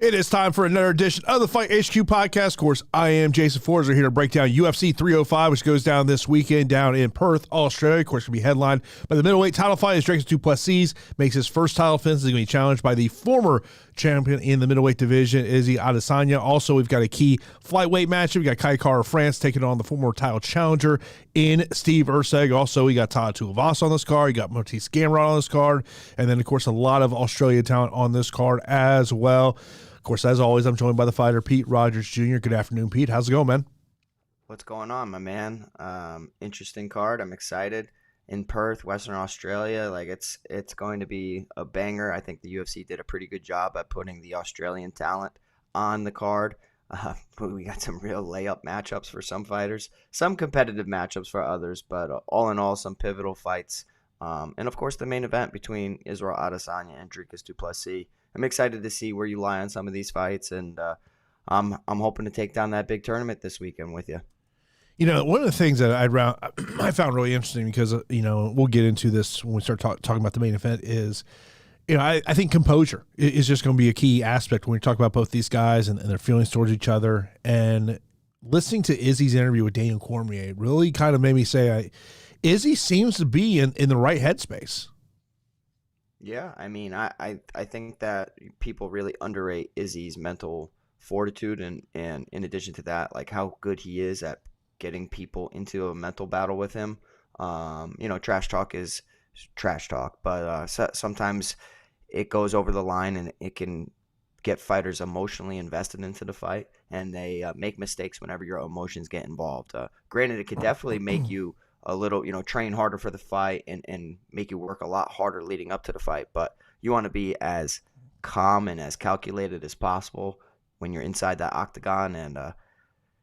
It is time for another edition of the Fight HQ podcast. Of course, I am Jason Floyd. We're here to break down UFC 305, which goes down this weekend down in Perth, Australia. Of course, going to be headlined by the middleweight title fight as Dricus to Plessis makes his first title defense. He's going to be challenged by the former champion in the middleweight division, 𝗍𝐼𝐬𝐳 Adesanya. Also, we've got a key flyweight matchup. We got 𝗃𝐢𝐬𝐼 of France taking on the former title challenger in 𝗃𝐿 Erceg. We got Tuivasa on this card. You got Mateusz Gamrot on this card. And then, of course, a lot of Australia talent on this card as well. Of course, as always, I'm joined by the fighter, Pete Rogers Jr. Good afternoon, Pete. How's it going, man? What's going on, my man? Interesting card. I'm excited. In Perth, Western Australia, like it's going to be a banger. I think the UFC did a pretty good job at putting the Australian talent on the card. We got some real layup matchups for some fighters, some competitive matchups for others, but all in all, some pivotal fights. And of course, the main event between Israel Adesanya and Dricus du Plessis. I'm excited to see where you lie on some of these fights, and I'm hoping to take down that big tournament this weekend with you. You know, one of the things that I found really interesting, because we'll get into this when we start talking about the main event, is I think composure is just going to be a key aspect when we talk about both these guys and their feelings towards each other. And listening to Izzy's interview with Daniel Cormier really kind of made me say, Izzy seems to be in the right headspace. Yeah, I mean, I think that people really underrate Izzy's mental fortitude, and in addition to that, like how good he is at getting people into a mental battle with him. Trash talk is trash talk, but sometimes it goes over the line and it can get fighters emotionally invested into the fight, and they make mistakes whenever your emotions get involved. Granted, it could definitely make you a little, train harder for the fight and make you work a lot harder leading up to the fight. But you want to be as calm and as calculated as possible when you're inside that octagon. And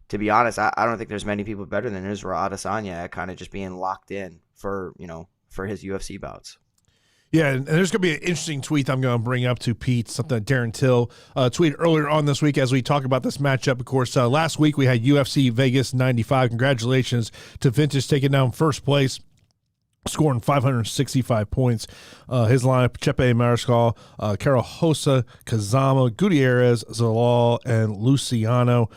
to be honest, I don't think there's many people better than Israel Adesanya at kind of just being locked in for his UFC bouts. Yeah, and there's going to be an interesting tweet I'm going to bring up to Pete, something that Darren Till tweeted earlier on this week as we talk about this matchup. Of course, last week we had UFC Vegas 95. Congratulations to Vintage taking down first place, scoring 565 points. His lineup: 𝗃𝐻 Mariscal, 𝐃𝐢𝐬𝐳, 𝗃𝐻𝐿, Gutierrez, and Luciano.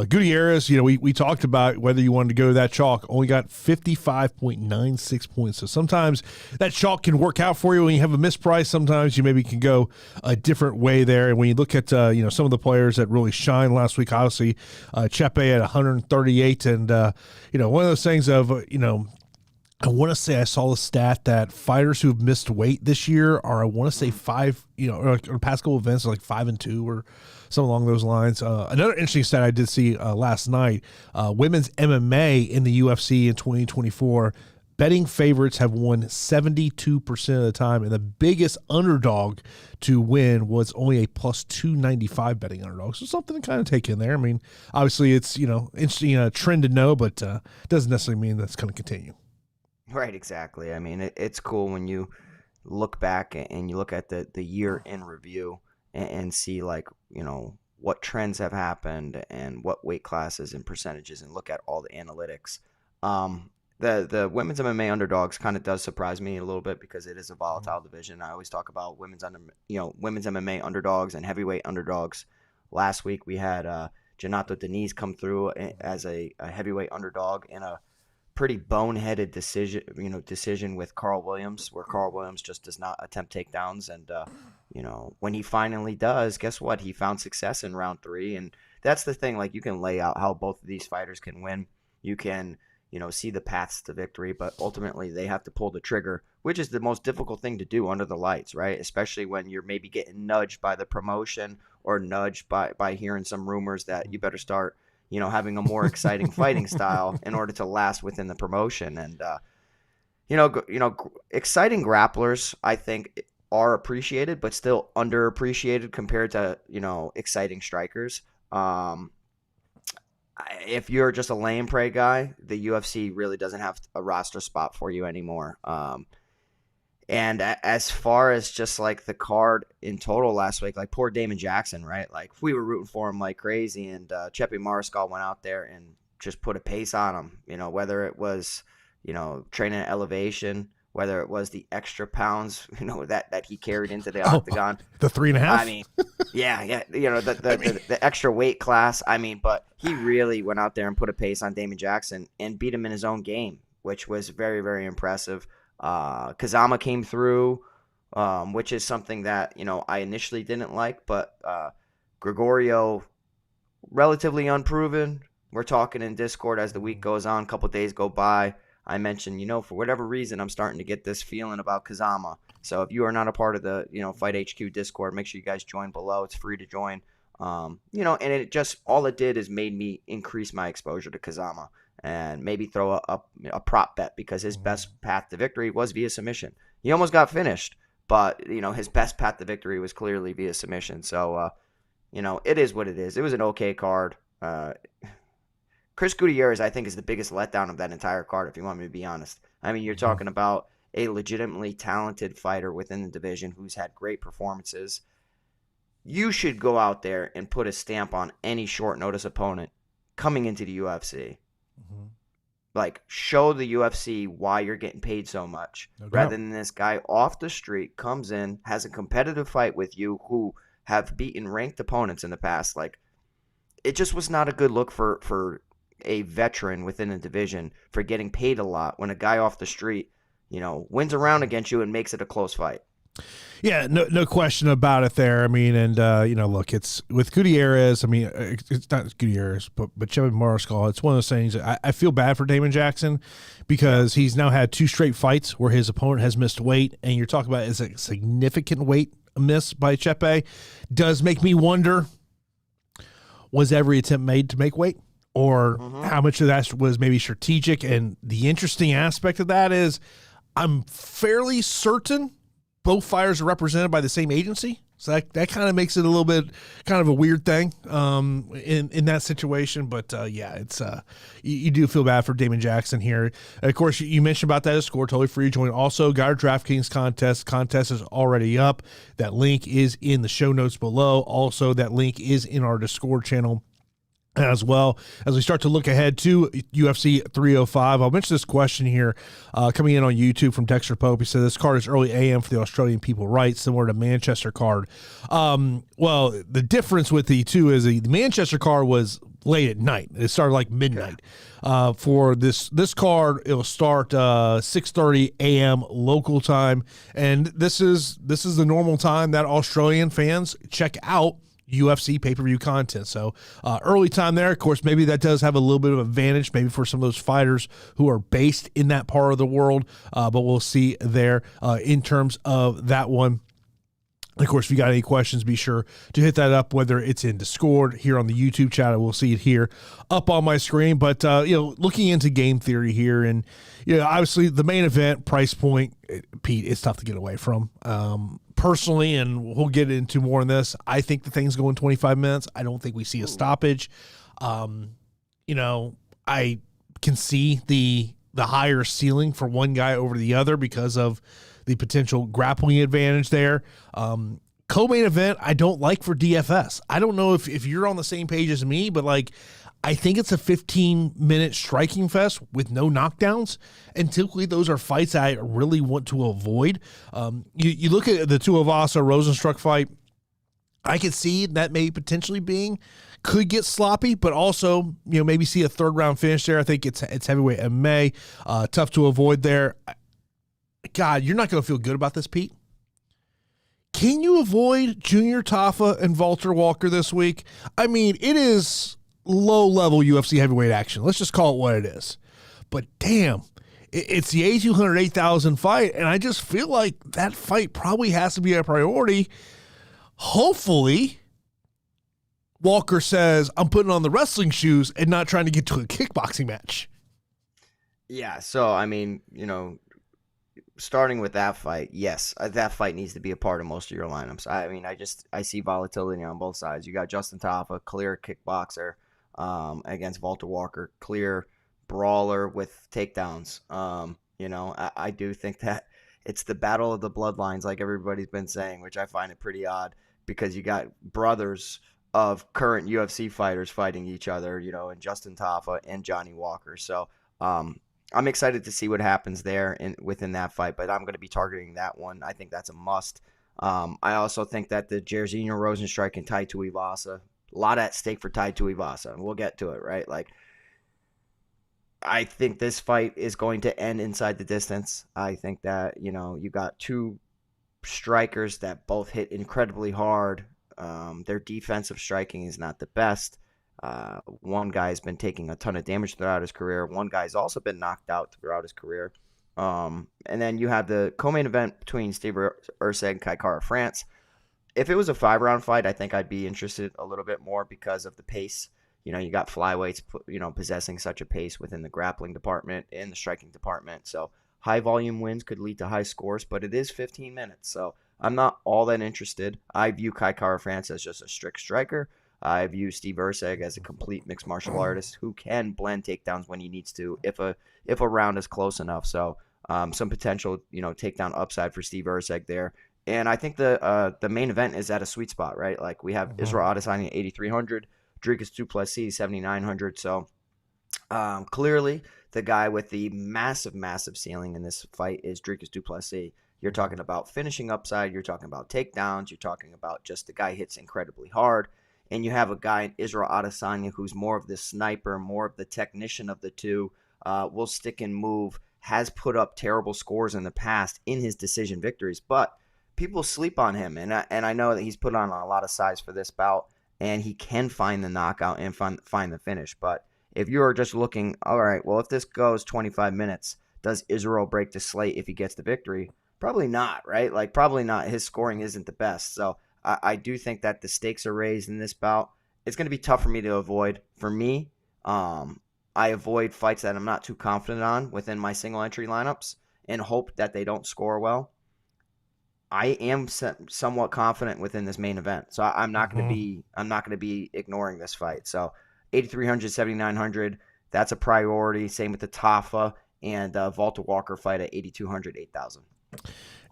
Gutierrez, we talked about whether you wanted to go to that chalk, only got 55.96 points. So sometimes that chalk can work out for you when you have a misprice. Sometimes you maybe can go a different way there. And when you look at some of the players that really shined last week, obviously 𝗃𝐻 at 138, and one of those things of I want to say I saw the stat that fighters who have missed weight this year are, I want to say or past couple events, like 5-2 or something along those lines. Another interesting stat I did see last night, women's MMA in the UFC in 2024, betting favorites have won 72% of the time, and the biggest underdog to win was only a plus 295 betting underdog. So something to kind of take in there. I mean, obviously it's, interesting trend to know, but doesn't necessarily mean that's going to continue. Right, exactly. I mean, it's cool when you look back and you look at the year in review and see, like, what trends have happened and what weight classes and percentages, and look at all the analytics. The women's MMA underdogs kind of does surprise me a little bit because it is a volatile division. I always talk about women's MMA underdogs and heavyweight underdogs. Last week we had Renato Diniz come through as a heavyweight underdog in a pretty boneheaded decision with Carl Williams, where Carl Williams just does not attempt takedowns. And, when he finally does, guess what? He found success in round 3. And that's the thing. Like, you can lay out how both of these fighters can win. You can, see the paths to victory, but ultimately they have to pull the trigger, which is the most difficult thing to do under the lights, right? Especially when you're maybe getting nudged by the promotion or nudged by hearing some rumors that you better start having a more exciting fighting style in order to last within the promotion. And, exciting grapplers, I think, are appreciated, but still underappreciated compared to, exciting strikers. If you're just a lay and pray guy, the UFC really doesn't have a roster spot for you anymore. And as far as just like the card in total last week, like poor Damon Jackson, right? Like we were rooting for him like crazy, and 𝗃𝐻 Mariscal went out there and just put a pace on him. Whether it was training at Elevation whether it was the extra pounds, that he carried into the octagon. The 3.5. I mean, yeah, the extra weight class. I mean, but he really went out there and put a pace on Damon Jackson and beat him in his own game, which was very, very impressive. 𝗃𝐬𝐽 came through, which is something that, I initially didn't like, but Gregorio, relatively unproven. We're talking in Discord as the week goes on, a couple days go by. I mentioned, for whatever reason, I'm starting to get this feeling about 𝗃𝐬𝐽. So if you are not a part of the, Fight HQ Discord, make sure you guys join below. It's free to join. And it just, all it did is made me increase my exposure to 𝗃𝐬𝐽 and maybe throw a prop bet, because his best path to victory was via submission. He almost got finished, but, his best path to victory was clearly via submission. So, it is what it is. It was an okay card. Chris Gutierrez, I think, is the biggest letdown of that entire card, if you want me to be honest. I mean, you're talking about a legitimately talented fighter within the division who's had great performances. You should go out there and put a stamp on any short notice opponent coming into the UFC. Mm-hmm. Like, show the UFC why you're getting paid so much. No doubt. Rather than this guy off the street comes in, has a competitive fight with you, who have beaten ranked opponents in the past. Like, it just was not a good look for a veteran within the division for getting paid a lot when a guy off the street, wins a round against you and makes it a close fight. Yeah, no question about it there. I mean, and, look, it's with Gutierrez. I mean, it's not Gutierrez, but 𝗃𝐻 Mariscal. It's one of those things. I feel bad for Damon Jackson because he's now had 2 straight fights where his opponent has missed weight, and you're talking about is a significant weight miss by 𝗃𝐻. Does make me wonder, was every attempt made to make weight? Or how much of that was maybe strategic? And the interesting aspect of that is I'm fairly certain both fighters are represented by the same agency. So that kind of makes it a little bit kind of a weird thing in that situation. But, it's you do feel bad for Damon Jackson here. And of course, you mentioned about that score. Totally free to join. Also, got our DraftKings contest. Contest is already up. That link is in the show notes below. Also, that link is in our Discord channel as well. As we start to look ahead to UFC 305, I'll mention this question here coming in on YouTube from Dexter Pope. He said this card is early AM for the Australian people, right? Similar to Manchester card. Well, the difference with the two is the Manchester card was late at night. It started like midnight. For this card, it'll start 6:30 a.m. local time, and this is the normal time that Australian fans check out UFC pay-per-view content. So early time there. Of course, maybe that does have a little bit of advantage maybe for some of those fighters who are based in that part of the world, but we'll see there in terms of that one. And of course, if you got any questions, be sure to hit that up, whether it's in Discord, here on the YouTube chat. We'll see it here up on my screen. But, looking into game theory here, and, obviously the main event price point, Pete, it's tough to get away from. Personally, and we'll get into more on this, I think the thing's going 25 minutes. I don't think we see a stoppage. I can see the higher ceiling for one guy over the other because of the potential grappling advantage there. Co-main event, I don't like for DFS. I don't know if you're on the same page as me, but I think it's a 15-minute striking fest with no knockdowns, and typically those are fights I really want to avoid. You look at the Tuivasa Rozenstruik fight, I could see that maybe potentially could get sloppy, but also maybe see a 3rd round finish there. I think it's heavyweight MMA, tough to avoid there. God, you're not going to feel good about this, Pete. Can you avoid Junior Tafa and Valter Walker this week? I mean, it is low-level UFC heavyweight action. Let's just call it what it is. But damn, it's the 𝐉𝐤𝐳 fight, and I just feel like that fight probably has to be a priority. Hopefully, Walker says, I'm putting on the wrestling shoes and not trying to get to a kickboxing match. Yeah, so, I mean, starting with that fight, yes, that fight needs to be a part of most of your lineups. I mean, I see volatility on both sides. You got Justin Tafa, clear kickboxer, against Valter Walker, clear brawler with takedowns. I do think that it's the battle of the bloodlines, like everybody's been saying, which I find it pretty odd because you got brothers of current UFC fighters fighting each other, and Justin Tafa and Johnny Walker. So, I'm excited to see what happens there within that fight, but I'm going to be targeting that one. I think that's a must. I also think that the Jairzinho, Rozenstruik, and Tuivasa, a lot at stake for Tuivasa, and we'll get to it, right? Like, I think this fight is going to end inside the distance. I think that, you got two strikers that both hit incredibly hard. Their defensive striking is not the best. One guy's been taking a ton of damage throughout his career. One guy's also been knocked out throughout his career. And then you have the co-main event between Steve Erceg and 𝗏𝗏𝗏 If it was a 5-round fight, I think I'd be interested a little bit more because of the pace. You got flyweights, possessing such a pace within the grappling department and the striking department. So high volume wins could lead to high scores, but it is 15 minutes. So I'm not all that interested. I view 𝗏𝗏𝗏 as just a strict striker. I view Steve Erceg as a complete mixed martial artist who can blend takedowns when he needs to if a round is close enough. So some potential, takedown upside for Steve Erceg there. And I think the main event is at a sweet spot, right? Like we have Israel Adesanya 8,300, Dricus du Plessis 7,900. So clearly the guy with the massive ceiling in this fight is Dricus du Plessis. You're talking about finishing upside. You're talking about takedowns. You're talking about just the guy hits incredibly hard. And you have a guy in Israel Adesanya who's more of the sniper, more of the technician of the two, will stick and move, has put up terrible scores in the past in his decision victories, but people sleep on him. And I know that he's put on a lot of size for this bout, and he can find the knockout and find the finish. But if you're just looking, all right, well, if this goes 25 minutes, does Israel break the slate if he gets the victory? Probably not, right? Like, probably not. His scoring isn't the best. So I do think that the stakes are raised in this bout. It's going to be tough for me to avoid. For me, I avoid fights that I'm not too confident on within my single entry lineups and hope that they don't score well. I am somewhat confident within this main event, so I'm not going to be ignoring this fight. So 8,300, 7,900, that's a priority. Same with the Tafa and Valter Walker fight at 8,200, 8,000.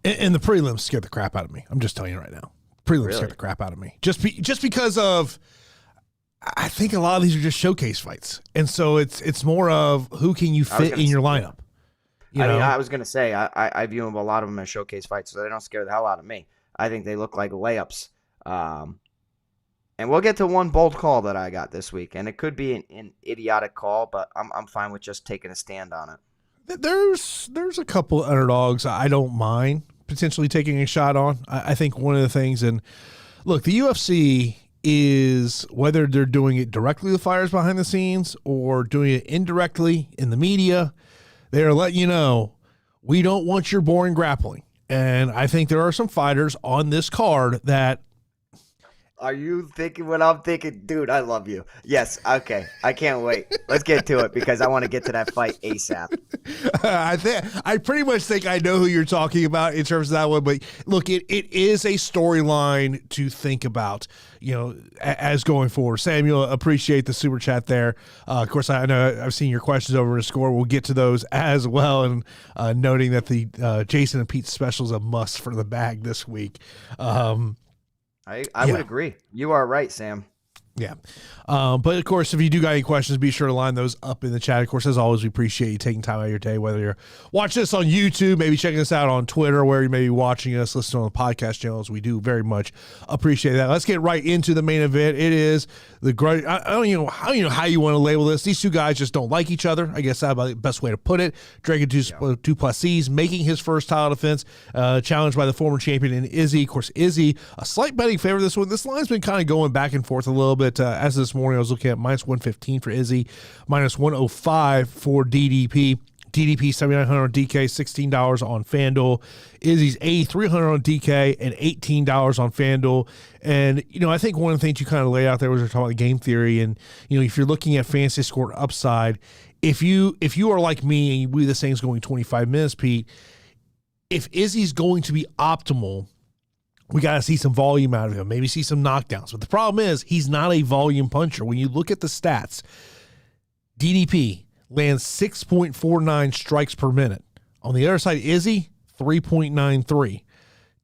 And the prelims scared the crap out of me. I'm just telling you right now. Prelims scared the crap out of me. Just because of, I think a lot of these are just showcase fights, and so it's more of who can you fit in your lineup. I was going to say I view a lot of them as showcase fights, so they don't scare the hell out of me. I think they look like layups. And we'll get to one bold call that I got this week, and it could be an idiotic call, but I'm fine with just taking a stand on it. There's a couple of underdogs I don't mind potentially taking a shot on. I think one of the things, and look, the UFC is, whether they're doing it directly with fighters behind the scenes or doing it indirectly in the media, they're letting you know, we don't want your boring grappling. And I think there are some fighters on this card that. Are you thinking what I'm thinking? Dude, I love you. Yes, okay. I can't wait. Let's get to it because I want to get to that fight ASAP. I pretty much think I know who you're talking about in terms of that one. But look, it is a storyline to think about, as going forward. Samuel, appreciate the super chat there. Of course, I know I've seen your questions over in Score. We'll get to those as well. And noting that the Jason and Pete special is a must for the bag this week. I would agree. You are right, Sam. Yeah. But of course, if you do got any questions, be sure to line those up in the chat. Of course, as always, we appreciate you taking time out of your day, whether you're watching us on YouTube, maybe checking us out on Twitter, where you may be watching us, listening on the podcast channels. We do very much appreciate that. Let's get right into the main event. It is the great, I don't know how you want to label this. These two guys just don't like each other. I guess that's the best way to put it. Dricus du Plessis making his first title defense, challenged by the former champion in 𝗍𝗍. Of course, 𝗍𝗍, a slight betting favor this one. This line's been kind of going back and forth a little bit. As this morning, I was looking at -115 for 𝗍𝗍, -105 for DDP. DDP 7,900 on DK, $16 on FanDuel. 𝗍𝗍's 8,300 on DK and $18 on FanDuel. And, I think one of the things you kind of laid out there was we're talking about game theory. And, if you're looking at fantasy score upside, if you are like me and you believe this thing's going 25 minutes, Pete, if 𝗍𝗍's going to be optimal, we got to see some volume out of him, maybe see some knockdowns. But the problem is he's not a volume puncher. When you look at the stats, DDP lands 6.49 strikes per minute. On the other side, 𝗍𝗍, 3.93.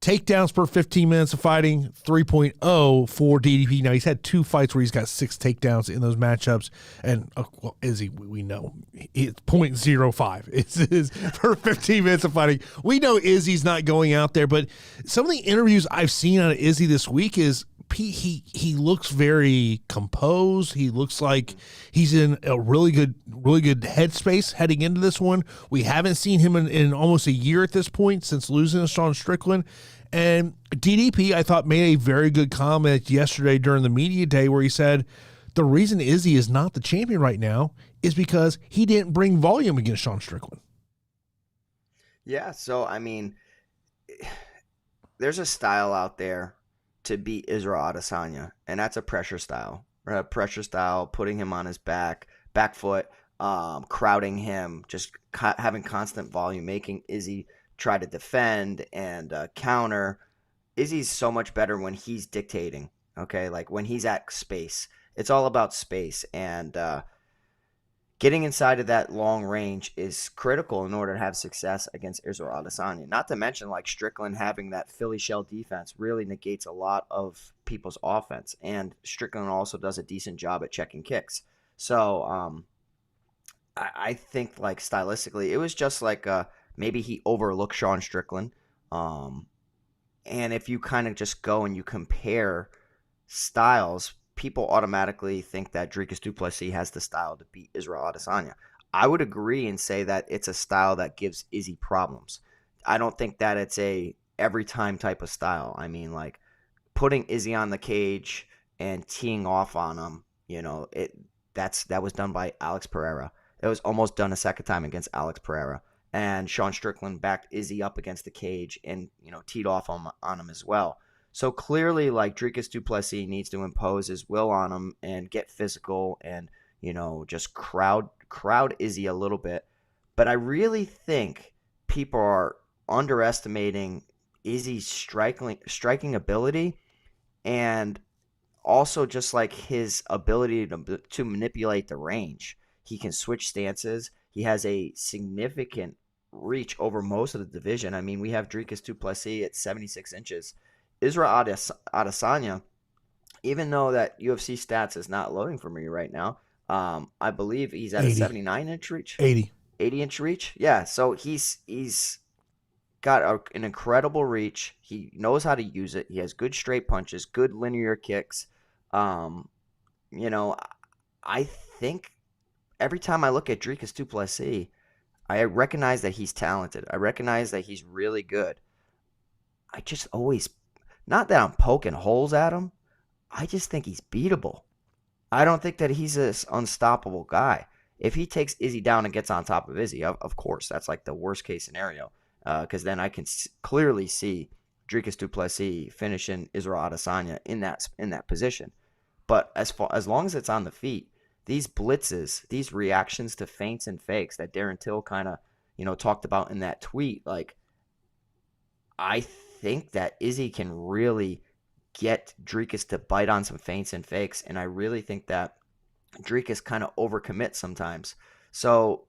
Takedowns per 15 minutes of fighting, 3.0 for DDP. Now, he's had 2 fights where he's got 6 takedowns in those matchups. And, well, Izzy, we know, it's 0.05 is per 15 minutes of fighting. We know Izzy's not going out there, but some of the interviews I've seen out of Izzy this week is he looks very composed. He looks like he's in a really good headspace heading into this one. We haven't seen him in almost a year at this point since losing to Sean Strickland. And DDP, I thought, made a very good comment yesterday during the media day where he said the reason Izzy is not the champion right now is because he didn't bring volume against Sean Strickland. Yeah, so, I mean, there's a style out there to beat 𝐉𝐸 Adesanya, and that's a pressure style. Pressure style, putting him on his back foot, crowding him, just having constant volume, making Izzy try to defend and counter. Izzy's so much better when he's dictating, okay? Like when he's at space. It's all about space, and getting inside of that long range is critical in order to have success against 𝐉𝐸 Adesanya. Not to mention, like, Strickland having that Philly shell defense really negates a lot of people's offense. And Strickland also does a decent job at checking kicks. So I think, like, stylistically, it was just like maybe he overlooked Sean Strickland. And if you kind of just go and you compare styles, people automatically think that Dricus du Plessis has the style to beat 𝐉𝐸 Adesanya. I would agree and say that it's a style that gives Izzy problems. I don't think that it's a every time type of style. I mean, like, putting Izzy on the cage and teeing off on him, you know, that was done by Alex Pereira. It was almost done a second time against Alex Pereira. And Sean Strickland backed Izzy up against the cage and, you know, teed off on him as well. So clearly, like, Dricus du Plessis needs to impose his will on him and get physical and, you know, just crowd Izzy a little bit. But I really think people are underestimating Izzy's striking ability, and also just like his ability to manipulate the range. He can switch stances. He has a significant reach over most of the division. I mean, we have Dricus du Plessis at 76 inches. 𝐉𝐸 Adesanya, even though that UFC stats is not loading for me right now, I believe he's at 80. A 79-inch reach. 80-inch reach? Yeah, so he's got an incredible reach. He knows how to use it. He has good straight punches, good linear kicks. You know, I think every time I look at Dricus du Plessis, I recognize that he's talented. I recognize that he's really good. I just always... Not that I'm poking holes at him. I just think he's beatable. I don't think that he's this unstoppable guy. If he takes Izzy down and gets on top of Izzy, of course, that's like the worst case scenario. Because then I can clearly see Dricus du Plessis finishing 𝐉𝐸 Adesanya in that position. But as long as it's on the feet, these blitzes, these reactions to feints and fakes that Darren Till kind of, you know, talked about in that tweet, like, I think that Izzy can really get Dricus to bite on some feints and fakes, and I really think that Dricus kind of overcommits sometimes. So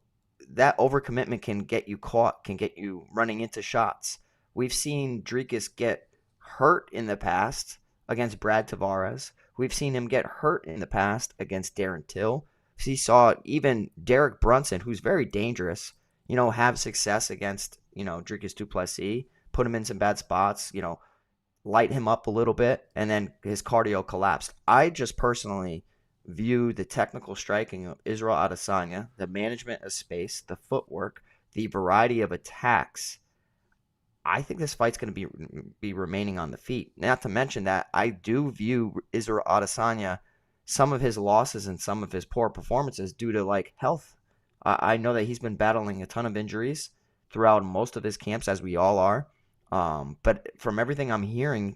that overcommitment can get you caught, can get you running into shots. We've seen Dricus get hurt in the past against Brad Tavares. We've seen him get hurt in the past against Darren Till. We saw even Derek Brunson, who's very dangerous, you know, have success against, you know, Dricus du Plessis. Put him in some bad spots, you know, light him up a little bit, and then his cardio collapsed. I just personally view the technical striking of 𝐉𝐸 Adesanya, the management of space, the footwork, the variety of attacks. I think this fight's going to be remaining on the feet. Not to mention that I do view 𝐉𝐸 Adesanya, some of his losses and some of his poor performances due to, like, health. I know that he's been battling a ton of injuries throughout most of his camps, as we all are. But from everything I'm hearing,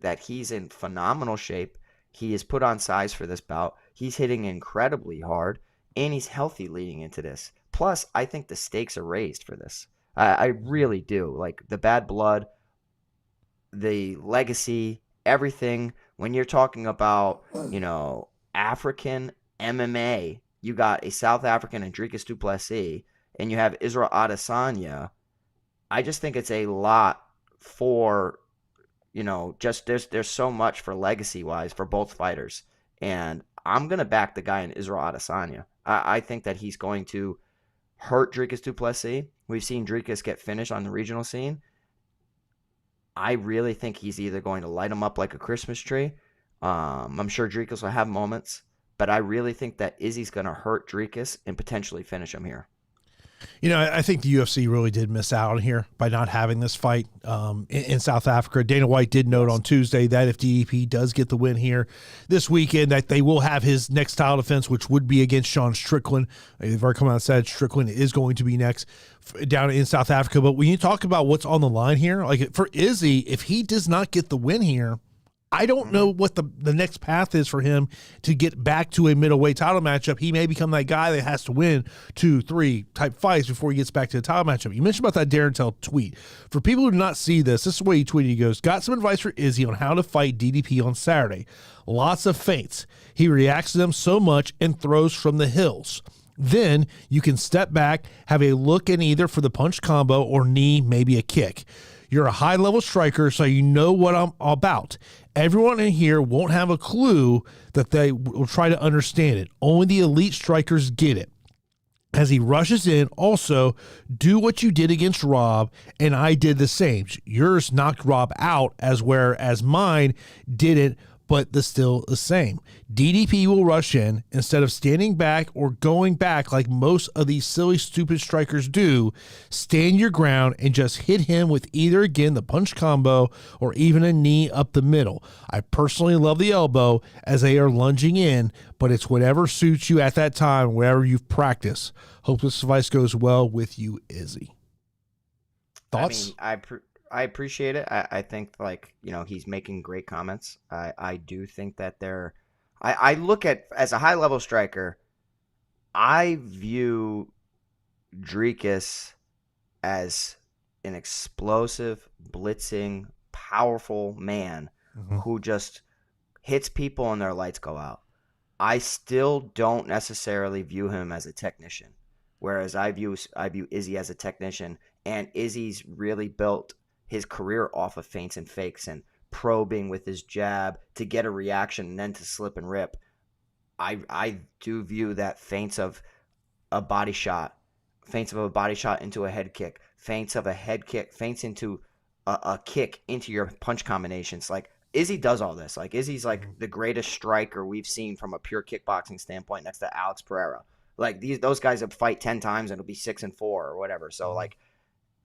that he's in phenomenal shape. He is put on size for this bout. He's hitting incredibly hard, and he's healthy leading into this. Plus, I think the stakes are raised for this. I really do. Like, the bad blood, the legacy, everything. When you're talking about, you know, African MMA, you got a South African and Dricus du Plessis, and you have 𝐉𝐸 Adesanya. I just think it's a lot for, just there's so much for legacy wise for both fighters. And I'm going to back the guy in Israel Adesanya. I think that he's going to hurt Dricus du Plessis. We've seen Dricus get finished on the regional scene. I really think he's either going to light him up like a Christmas tree. I'm sure Dricus will have moments, but I really think that Izzy's going to hurt Dricus and potentially finish him here. I think the UFC really did miss out on here by not having this fight in South Africa. Dana White did note on Tuesday that if DDP does get the win here this weekend, that they will have his next title defense, which would be against Sean Strickland. They've already come out and said Strickland is going to be next down in South Africa. But when you talk about what's on the line here, like for Izzy, if he does not get the win here, I don't know what the next path is for him to get back to a middleweight title matchup. He may become that guy that has to win 2-3 type fights before he gets back to the title matchup. You mentioned about that Darren Till tweet. For people who do not see this is the way he tweeted. He goes, got some advice for Izzy on how to fight DDP on Saturday. Lots of feints. He reacts to them so much and throws from the hills. Then you can step back, have a look in either for the punch combo or knee, maybe a kick. You're a high-level striker, so you know what I'm about. Everyone in here won't have a clue that they will try to understand it. Only the elite strikers get it. As he rushes in, also, do what you did against Rob, and I did the same. Yours knocked Rob out, whereas mine didn't, but still the same. DDP will rush in instead of standing back or going back like most of these silly, stupid strikers do. Stand your ground and just hit him with either, again, the punch combo or even a knee up the middle. I personally love the elbow as they are lunging in, but it's whatever suits you at that time, wherever you've practiced. Hope this advice goes well with you, Izzy. Thoughts? I appreciate it. I think, he's making great comments. I do think that I look at, as a high-level striker, I view Dricus as an explosive, blitzing, powerful man who just hits people and their lights go out. I still don't necessarily view him as a technician, whereas I view Izzy as a technician, and Izzy's really built his career off of feints and fakes and probing with his jab to get a reaction and then to slip and rip. I do view that feints of a body shot into a head kick, feints of a head kick, feints into a kick into your punch combinations. Like, Izzy does all this. Like, Izzy's like the greatest striker we've seen from a pure kickboxing standpoint next to 𝐉𝐸𝐺. Like, those guys would fight 10 times and it'll be 6-4 or whatever. So, like,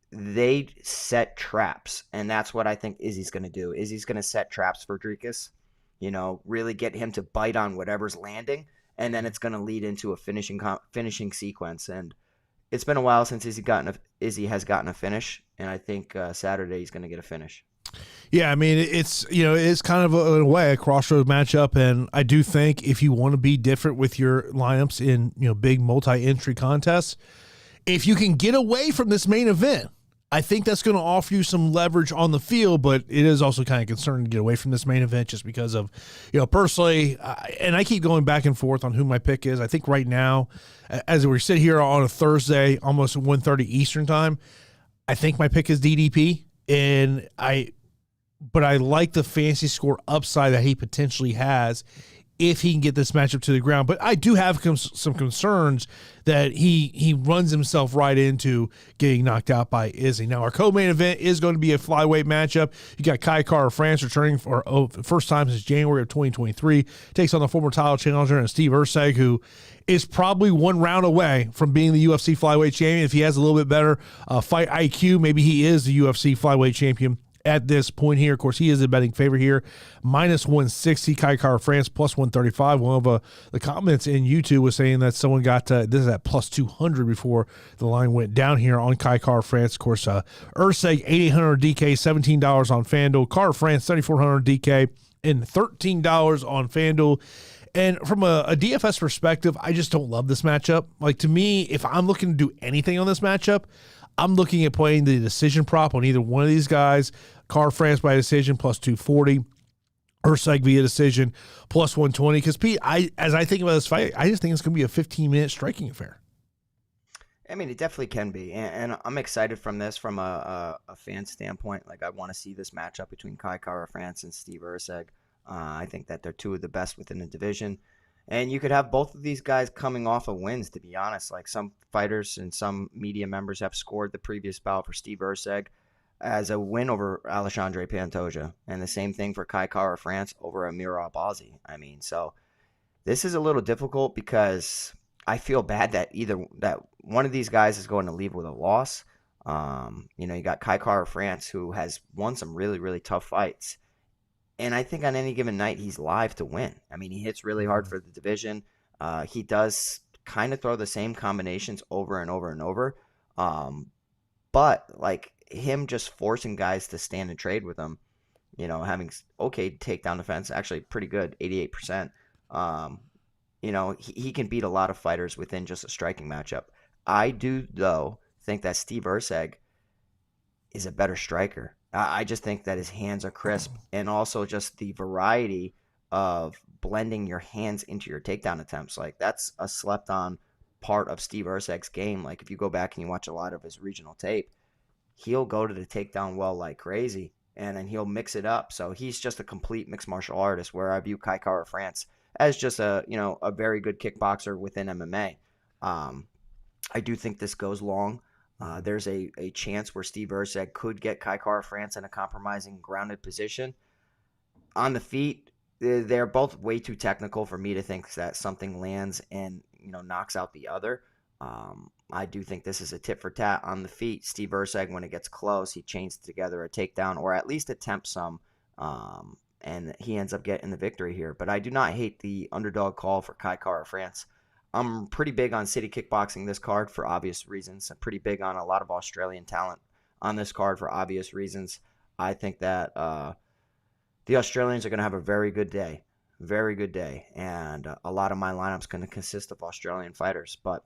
they set traps, and that's what I think Izzy's going to do. Izzy's going to set traps for Dricus, really get him to bite on whatever's landing, and then it's going to lead into a finishing sequence. And it's been a while since Izzy has gotten a finish, and I think Saturday he's going to get a finish. Yeah, I mean, it's kind of in a way a crossroads matchup, and I do think if you want to be different with your lineups in big multi-entry contests, if you can get away from this main event, I think that's going to offer you some leverage on the field, but it is also kind of concerning to get away from this main event just because of, personally, and I keep going back and forth on who my pick is. I think right now, as we sit here on a Thursday, almost 1:30 Eastern time, I think my pick is DDP, but I like the fantasy score upside that he potentially has if he can get this matchup to the ground. But I do have some concerns that he runs himself right into getting knocked out by Izzy. Now, our co-main event is going to be a flyweight matchup. You got Kai Kara-France returning for the first time since January of 2023. Takes on the former title challenger and Steve Erceg, who is probably one round away from being the UFC flyweight champion. If he has a little bit better fight IQ, maybe he is the UFC flyweight champion at this point here. Of course, he is a betting favorite here. -160, Kai Kara-France, +135. One of the comments in YouTube was saying that someone got this is at +200 before the line went down here on Kai Kara-France. Of course, Erceg, 8,800 DK, $17 on FanDuel. Kara-France, 7,400 DK, and $13 on FanDuel. And from a DFS perspective, I just don't love this matchup. Like, to me, if I'm looking to do anything on this matchup, I'm looking at playing the decision prop on either one of these guys. Kara-France by decision, +240. Erceg via decision, +120. Because, Pete, as I think about this fight, I just think it's going to be a 15-minute striking affair. I mean, it definitely can be, and I'm excited from this from a fan standpoint. Like, I want to see this matchup between 𝗏𝗏 and Steve Erceg. I think that they're two of the best within the division, and you could have both of these guys coming off of wins. To be honest, like some fighters and some media members have scored the previous bout for Steve Erceg as a win over Alexandre Pantoja, and the same thing for 𝗏𝗏 over 𝗍𝐕𝐺. I mean, so this is a little difficult because I feel bad that either that one of these guys is going to leave with a loss. You got 𝗏𝗏 who has won some really, really tough fights. And I think on any given night, he's live to win. I mean, he hits really hard for the division. He does kind of throw the same combinations over and over and over. But like him just forcing guys to stand and trade with him, having okay takedown defense, actually pretty good, 88%. He can beat a lot of fighters within just a striking matchup. I do, though, think that Steve Erceg is a better striker. I just think that his hands are crisp, and also just the variety of blending your hands into your takedown attempts. Like, that's a slept-on part of Steve Erceg's game. Like, if you go back and you watch a lot of his regional tape, he'll go to the takedown well like crazy, and then he'll mix it up. So he's just a complete mixed martial artist, where I view 𝗏𝗏 as just a very good kickboxer within MMA. I do think this goes long. There's a chance where Steve Erceg could get 𝗏𝗏 in a compromising grounded position. On the feet, they're both way too technical for me to think that something lands and knocks out the other. I do think this is a tit for tat on the feet. Steve Erceg, when it gets close, he chains together a takedown or at least attempts some, and he ends up getting the victory here. But I do not hate the underdog call for 𝗏𝗏. I'm pretty big on city kickboxing this card for obvious reasons. I'm pretty big on a lot of Australian talent on this card for obvious reasons. I think that the Australians are going to have a very good day. Very good day. And a lot of my lineup's going to consist of Australian fighters. But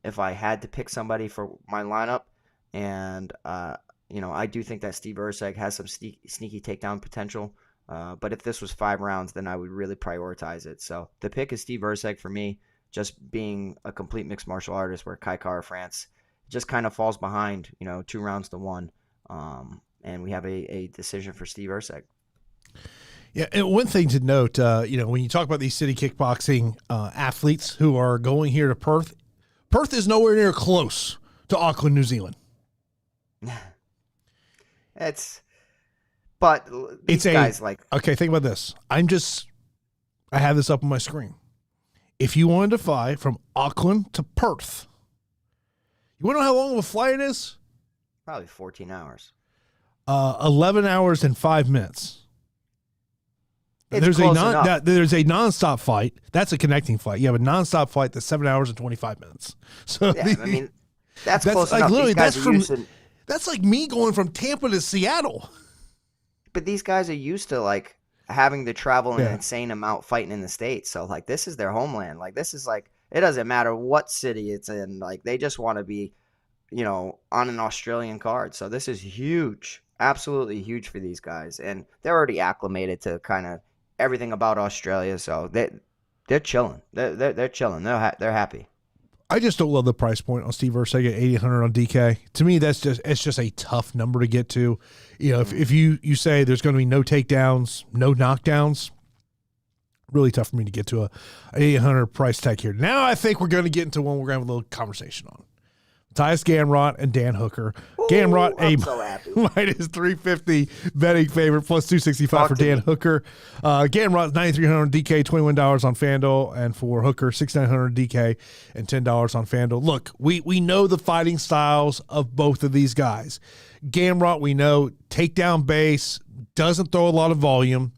if I had to pick somebody for my lineup, and I do think that Steve Erceg has some sneaky takedown potential. But if this was 5 rounds, then I would really prioritize it. So the pick is Steve Erceg for me, just being a complete mixed martial artist, where 𝗏𝗏 just kind of falls behind, 2 rounds to 1. And we have a decision for Steve Erceg. Yeah, and one thing to note, when you talk about these city kickboxing athletes who are going here to Perth, Perth is nowhere near close to Auckland, New Zealand. Okay, think about this. I have this up on my screen. If you wanted to fly from Auckland to Perth, you want to know how long of a flight it is? Probably 14 hours. 11 hours and 5 minutes. There's a nonstop flight. That's a connecting flight. You have a nonstop flight that's 7 hours and 25 minutes. So yeah, that's close like enough. Literally, that's like me going from Tampa to Seattle. But these guys are used to having to travel an insane amount fighting in the States. So this is their homeland. This is it doesn't matter what city it's in. They just want to be, on an Australian card. So this is huge, absolutely huge for these guys. And they're already acclimated to kind of everything about Australia. So they're chilling. They're chilling. They're happy. I just don't love the price point on Steve Erceg at 8,800 on DK. To me, it's just a tough number to get to. If you say there's going to be no takedowns, no knockdowns, really tough for me to get to a 8,800 price tag here. Now I think we're going to get into one we're going to have a little conversation on. Mateusz Gamrot and Dan Hooker. Gamrot, so happy. minus 350 betting favorite, plus 265 for Dan Hooker. Gamrot, 9,300 DK, $21 on FanDuel, and for Hooker, 6,900 DK and $10 on FanDuel. Look, we know the fighting styles of both of these guys. Gamrot, we know, takedown base, doesn't throw a lot of volume,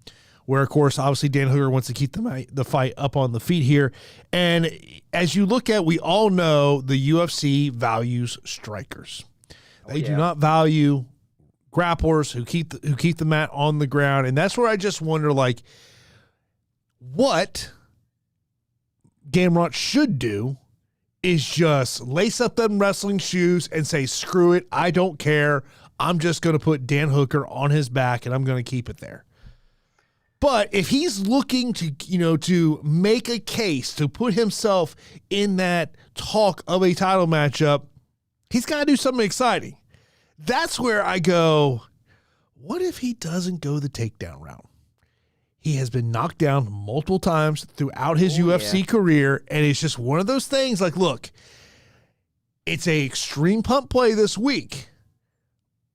where, of course, obviously Dan Hooker wants to keep the fight up on the feet here. And as you look at, we all know the UFC values strikers. They do not value grapplers who keep the mat on the ground. And that's where I just wonder, what Gamrot should do is just lace up them wrestling shoes and say, screw it, I don't care. I'm just going to put Dan Hooker on his back, and I'm going to keep it there. But if he's looking to, to make a case to put himself in that talk of a title matchup, he's got to do something exciting. That's where I go, what if he doesn't go the takedown route? He has been knocked down multiple times throughout his UFC career, and it's just one of those things like, look, it's a extreme pump play this week,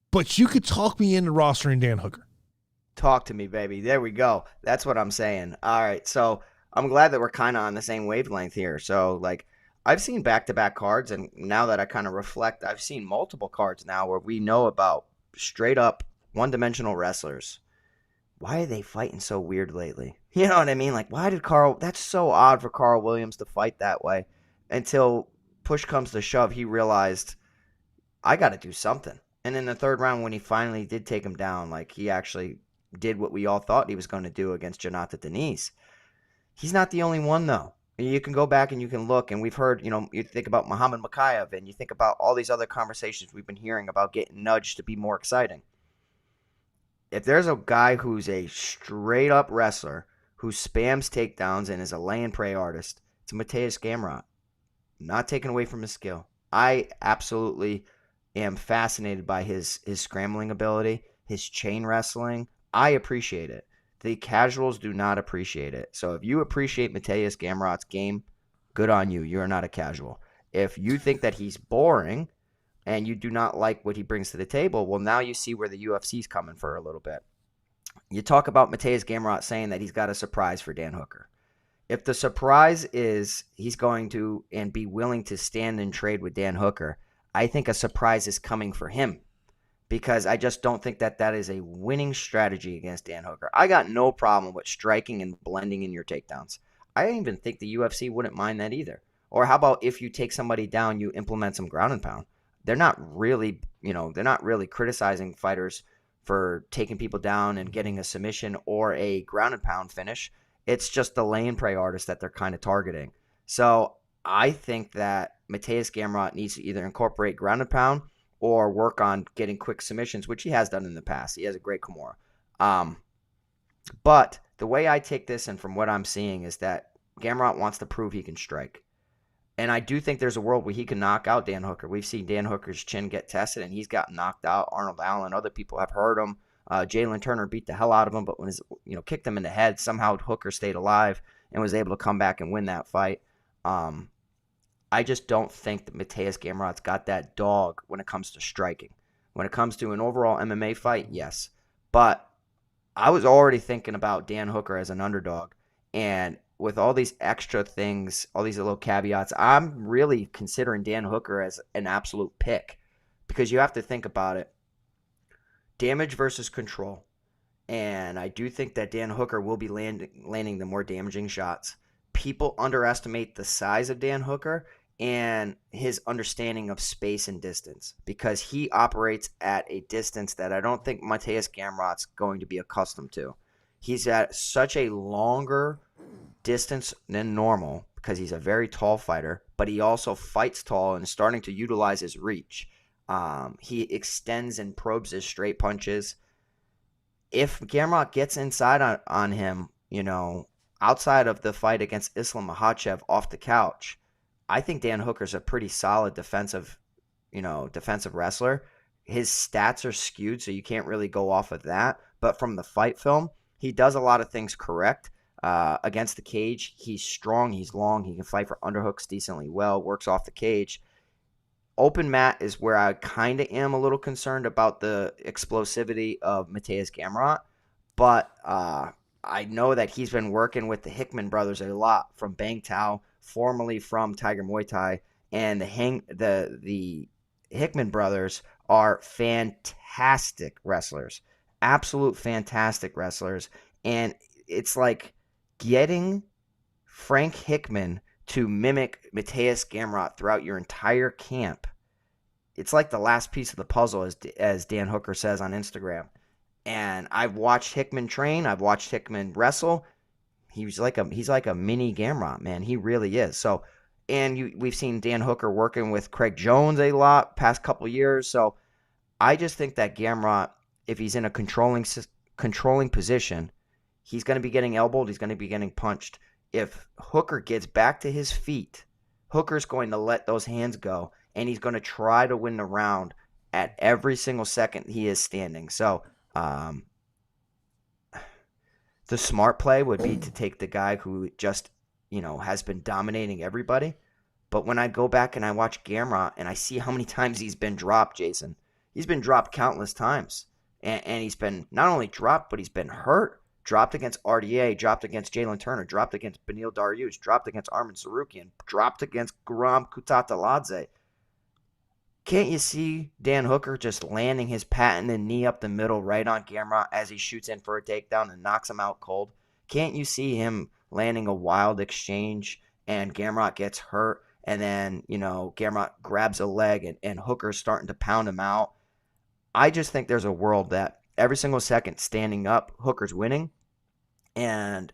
but you could talk me into rostering Dan Hooker. Talk to me, baby. There we go. That's what I'm saying. All right, so I'm glad that we're kind of on the same wavelength here. So, like, I've seen back-to-back cards, and now that I kind of reflect, I've seen multiple cards now where we know about straight-up one-dimensional wrestlers. Why are they fighting so weird lately? You know what I mean? Like, why did that's so odd for Carl Williams to fight that way. Until push comes to shove, he realized, I got to do something. And in the third round, when he finally did take him down, like, he actually did what we all thought he was going to do against Jonathan Denise. He's not the only one, though. You can go back and you can look, and we've heard, you think about Muhammad Mokaev, and you think about all these other conversations we've been hearing about getting nudged to be more exciting. If there's a guy who's a straight-up wrestler who spams takedowns and is a lay-and-pray artist, it's Mateusz Gamrot. Not taken away from his skill. I absolutely am fascinated by his scrambling ability, his chain wrestling. I appreciate it. The casuals do not appreciate it. So if you appreciate Mateusz Gamrot's game, good on you. You're not a casual. If you think that he's boring and you do not like what he brings to the table, well, now you see where the UFC's coming for a little bit. You talk about Mateusz Gamrot saying that he's got a surprise for Dan Hooker. If the surprise is he's going to and be willing to stand and trade with Dan Hooker, I think a surprise is coming for him, because I just don't think that that is a winning strategy against Dan Hooker. I got no problem with striking and blending in your takedowns. I even think the UFC wouldn't mind that either. Or how about if you take somebody down, you implement some ground and pound? They're not really criticizing fighters for taking people down and getting a submission or a ground and pound finish. It's just the lay and pray artist that they're kind of targeting. So I think that Mateusz Gamrot needs to either incorporate ground and pound or work on getting quick submissions, which he has done in the past. He has a great Kimura. But the way I take this, and from what I'm seeing, is that Gamrot wants to prove he can strike. And I do think there's a world where he can knock out Dan Hooker. We've seen Dan Hooker's chin get tested, and he's gotten knocked out. Arnold Allen, other people have hurt him. Jalen Turner beat the hell out of him, but when his, kicked him in the head, somehow Hooker stayed alive and was able to come back and win that fight. I just don't think that Mateusz Gamrot's got that dog when it comes to striking. When it comes to an overall MMA fight, yes. But I was already thinking about Dan Hooker as an underdog. And with all these extra things, all these little caveats, I'm really considering Dan Hooker as an absolute pick. Because you have to think about it. Damage versus control. And I do think that Dan Hooker will be landing the more damaging shots. People underestimate the size of Dan Hooker and his understanding of space and distance, because he operates at a distance that I don't think Mateusz Gamrot's going to be accustomed to. He's at such a longer distance than normal because he's a very tall fighter, but he also fights tall and is starting to utilize his reach. He extends and probes his straight punches. If Gamrot gets inside on him, outside of the fight against Islam Makhachev off the couch, I think Dan Hooker's a pretty solid defensive wrestler. His stats are skewed, so you can't really go off of that. But from the fight film, he does a lot of things correct. Against the cage, he's strong, he's long, he can fight for underhooks decently well, works off the cage. Open mat is where I kind of am a little concerned about the explosivity of Mateusz Gamrot. But I know that he's been working with the Hickman brothers a lot from Bang Tao, formerly from Tiger Muay Thai, and the Hickman brothers are fantastic wrestlers, absolute fantastic wrestlers, and it's like getting Frank Hickman to mimic Mateusz Gamrot throughout your entire camp. It's like the last piece of the puzzle, as Dan Hooker says on Instagram. And I've watched Hickman train. I've watched Hickman wrestle. He's like a mini Gamrot, man. He really is. So, and we've seen Dan Hooker working with Craig Jones a lot past couple years. So, I just think that Gamrot, if he's in a controlling position, He's going to be getting elbowed. He's going to be getting punched. If Hooker gets back to his feet, Hooker's going to let those hands go, and he's going to try to win the round at every single second he is standing. So the smart play would be to take the guy who just, has been dominating everybody. But when I go back and I watch Gamrot and I see how many times he's been dropped, Jason, he's been dropped countless times. And he's been not only dropped, but he's been hurt. Dropped against RDA, dropped against Jalen Turner, dropped against Beneil Dariush, dropped against Arman Tsarukyan, dropped against 𝗃𝗄𝗏 𝗏𝗏𝗀𝐼𝐬. Can't you see Dan Hooker just landing his patented knee up the middle right on Gamrot as he shoots in for a takedown and knocks him out cold? Can't you see him landing a wild exchange and Gamrot gets hurt and then, Gamrot grabs a leg and Hooker's starting to pound him out? I just think there's a world that every single second standing up, Hooker's winning. And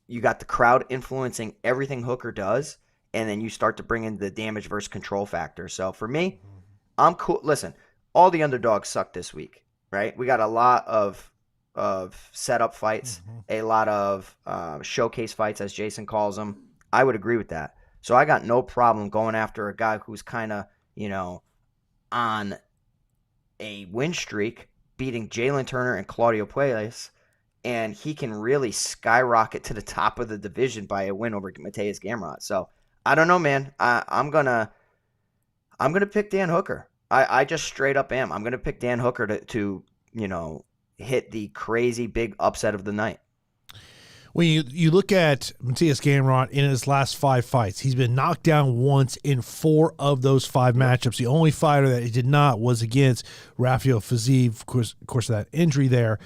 you got the crowd influencing everything Hooker does, and then you start to bring in the damage versus control factor. So for me, I'm cool. Listen, all the underdogs suck this week, right? We got a lot of setup fights, a lot of showcase fights, as Jason calls them. I would agree with that. So I got no problem going after a guy who's kind of, on a win streak, beating Jalen Turner and Claudio Puelles, and he can really skyrocket to the top of the division by a win over Mateusz Gamrot. So I don't know, man. I'm gonna pick Dan Hooker. I just straight up am. I'm gonna pick Dan Hooker to hit the crazy big upset of the night. When you look at Mateusz Gamrot in his last 5 fights, he's been knocked down once in 4 of those 5 matchups. The only fighter that he did not was against 𝗃𝗄𝗏 𝗏𝗏𝗀, of course, of that injury there.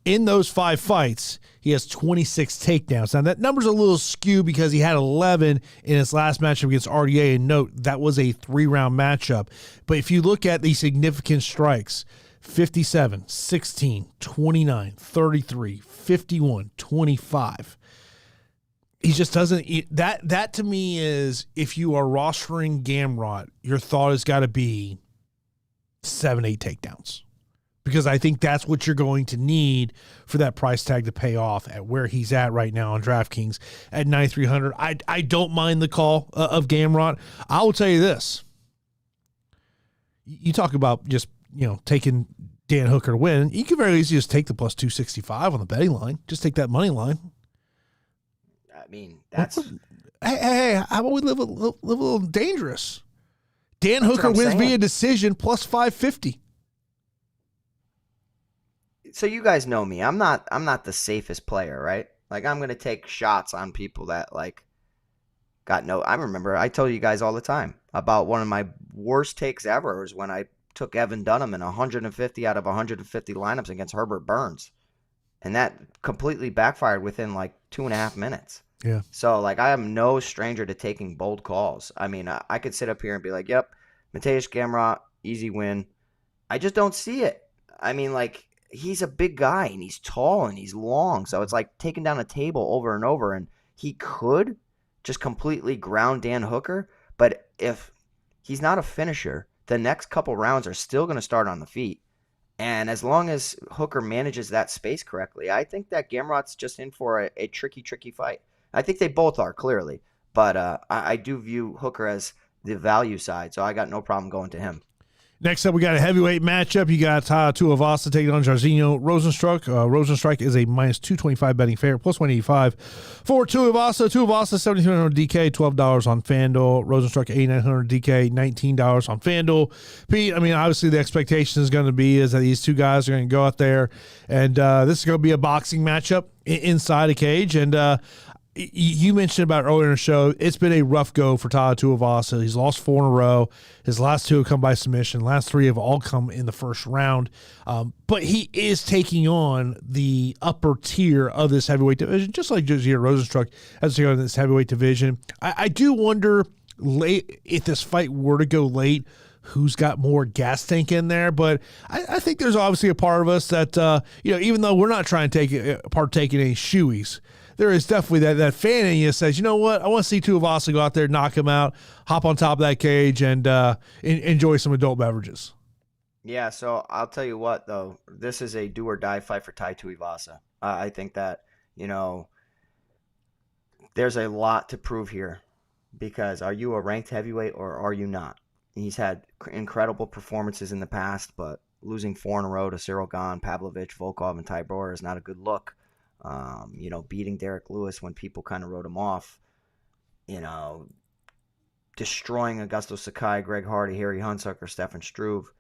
In those 5 fights, he has 26 takedowns. Now, that number's a little skewed because he had 11 in his last matchup against RDA, and note, that was a 3-round matchup. But if you look at the significant strikes, 57, 16, 29, 33, 51, 25. He just doesn't – that to me is, if you are rostering Gamrot, your thought has got to be 7, 8 takedowns. Because I think that's what you're going to need for that price tag to pay off at where he's at right now on DraftKings at 9,300. I don't mind the call of Gamrot. I will tell you this. You talk about just – taking Dan Hooker to win. You can very easily just take the plus 265 on the betting line. Just take that money line. I mean, that's... Hey, how about we live a little dangerous? Dan Hooker wins via decision plus 550. So you guys know me. I'm not the safest player, right? Like, I'm going to take shots on people that, I remember I told you guys all the time about one of my worst takes ever was when I took Evan Dunham in 150 out of 150 lineups against Herbert Burns. And that completely backfired within 2.5 minutes. Yeah. So I am no stranger to taking bold calls. I mean, I could sit up here and be like, yep, Mateusz Gamrot, easy win. I just don't see it. I mean, he's a big guy and he's tall and he's long. So it's like taking down a table over and over. And he could just completely ground Dan Hooker. But if he's not a finisher, the next couple rounds are still going to start on the feet. And as long as Hooker manages that space correctly, I think that Gamrot's just in for a tricky fight. I think they both are, clearly. But I do view Hooker as the value side, so I got no problem going to him. Next up, we got a heavyweight matchup. You got Tuivasa taking on Jairzinho Rozenstruik. Rozenstruik is a minus 225 betting favorite, plus 185 for Tuivasa. Tuivasa, 7,300 DK, $12 on FanDuel. Rozenstruik, 8,900 DK, $19 on FanDuel. Pete, I mean, obviously the expectation is going to be is that these two guys are going to go out there, and this is going to be a boxing matchup inside a cage. And you mentioned about earlier in the show, it's been a rough go for Tuivasa. He's lost 4 in a row. His last 2 have come by submission. Last 3 have all come in the first round. But he is taking on the upper tier of this heavyweight division, just like Jairzinho Rozenstruik has taken on this heavyweight division. I do wonder late if this fight were to go late, who's got more gas tank in there. But I think there's obviously a part of us that, even though we're not trying to partake in any shoeies, there is definitely that fan in you says, you know what, I want to see Tuivasa go out there, knock him out, hop on top of that cage, and enjoy some adult beverages. Yeah, so I'll tell you what, though. This is a do-or-die fight for Tai Tuivasa. I think that, there's a lot to prove here, because are you a ranked heavyweight or are you not? He's had incredible performances in the past, but losing 4 in a row to 𝗃𝗏 𝗏, 𝗵𝗺, Volkov, and 𝗏𝗺𝗏 is not a good look. Beating Derek Lewis when people kind of wrote him off, destroying Augusto Sakai, Greg Hardy, Harry Hunsucker, Stefan Struve.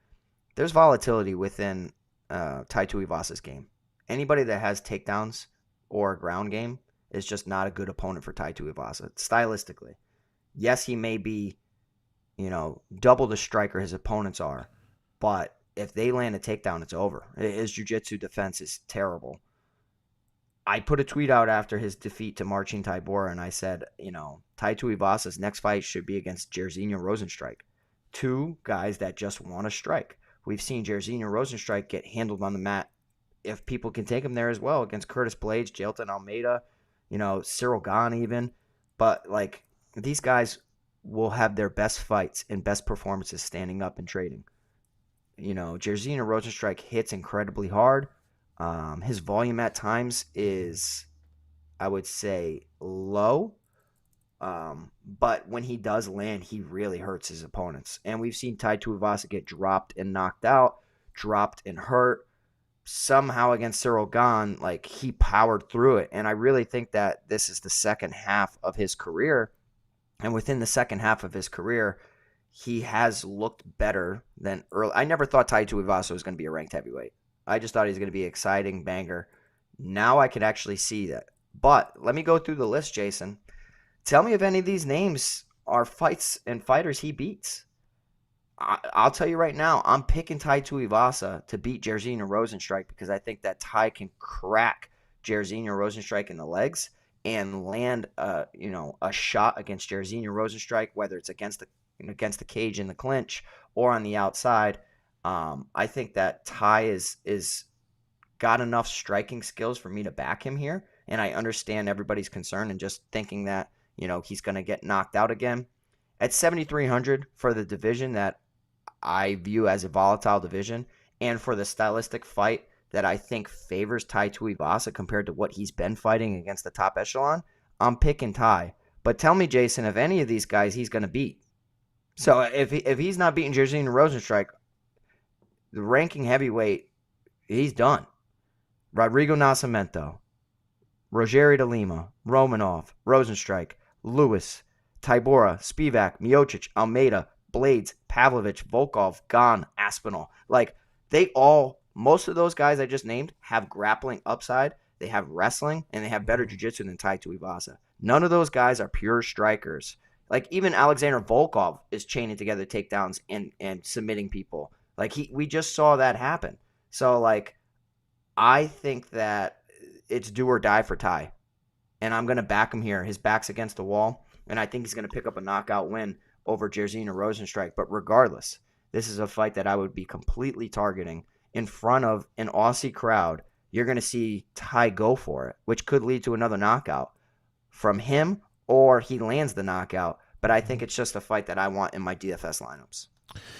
There's volatility within Tai Tuivasa's game. Anybody that has takedowns or a ground game is just not a good opponent for Tai Tuivasa, stylistically. Yes, he may be, double the striker his opponents are, but if they land a takedown, it's over. His jiu-jitsu defense is terrible. I put a tweet out after his defeat to Marcin Tybura, and I said, Tai Tuivasa's next fight should be against Jairzinho Rozenstruik. 2 guys that just want to strike. We've seen Jairzinho Rozenstruik get handled on the mat, if people can take him there as well, against Curtis Blades, Jailton Almeida, 𝗃𝗏 𝗏 even. But, these guys will have their best fights and best performances standing up and trading. Jairzinho Rozenstruik hits incredibly hard. His volume at times is, I would say, low. But when he does land, he really hurts his opponents. And we've seen Tai Tuivasa get dropped and knocked out, dropped and hurt. Somehow against 𝗃𝗏 𝗏, he powered through it. And I really think that this is the second half of his career. And within the second half of his career, he has looked better than early. I never thought Tai Tuivasa was going to be a ranked heavyweight. I just thought he was going to be an exciting banger. Now I could actually see that. But let me go through the list, Jason. Tell me if any of these names are fights and fighters he beats. I'll tell you right now, I'm picking Tai Tuivasa to beat Jairzinho Rozenstruik, because I think that Tai can crack Jairzinho Rozenstruik in the legs and land a shot against Jairzinho Rozenstruik, whether it's against the cage in the clinch or on the outside. I think that Tai is got enough striking skills for me to back him here, and I understand everybody's concern and just thinking that he's going to get knocked out again. At 7,300 for the division that I view as a volatile division, and for the stylistic fight that I think favors Tai Tuivasa compared to what he's been fighting against the top echelon, I'm picking Tai. But tell me, Jason, if any of these guys he's going to beat. So if he's not beating Jairzinho Rozenstruik, the ranking heavyweight, he's done. Rodrigo Nascimento, Rogério de Lima, Romanov, Rozenstruik, Lewis, Tybura, Spivak, Miocic, Almeida, Blades, Pavlovich, Volkov, Gane, Aspinall. Most of those guys I just named have grappling upside, they have wrestling, and they have better jiu-jitsu than Tai Tuivasa. None of those guys are pure strikers. Even Alexander Volkov is chaining together takedowns and submitting people. We just saw that happen. So, I think that it's do or die for Tai. And I'm going to back him here. His back's against the wall, and I think he's going to pick up a knockout win over Jairzinho Rozenstruik. But regardless, this is a fight that I would be completely targeting in front of an Aussie crowd. You're going to see Tai go for it, which could lead to another knockout from him, or he lands the knockout. But I think it's just a fight that I want in my DFS lineups.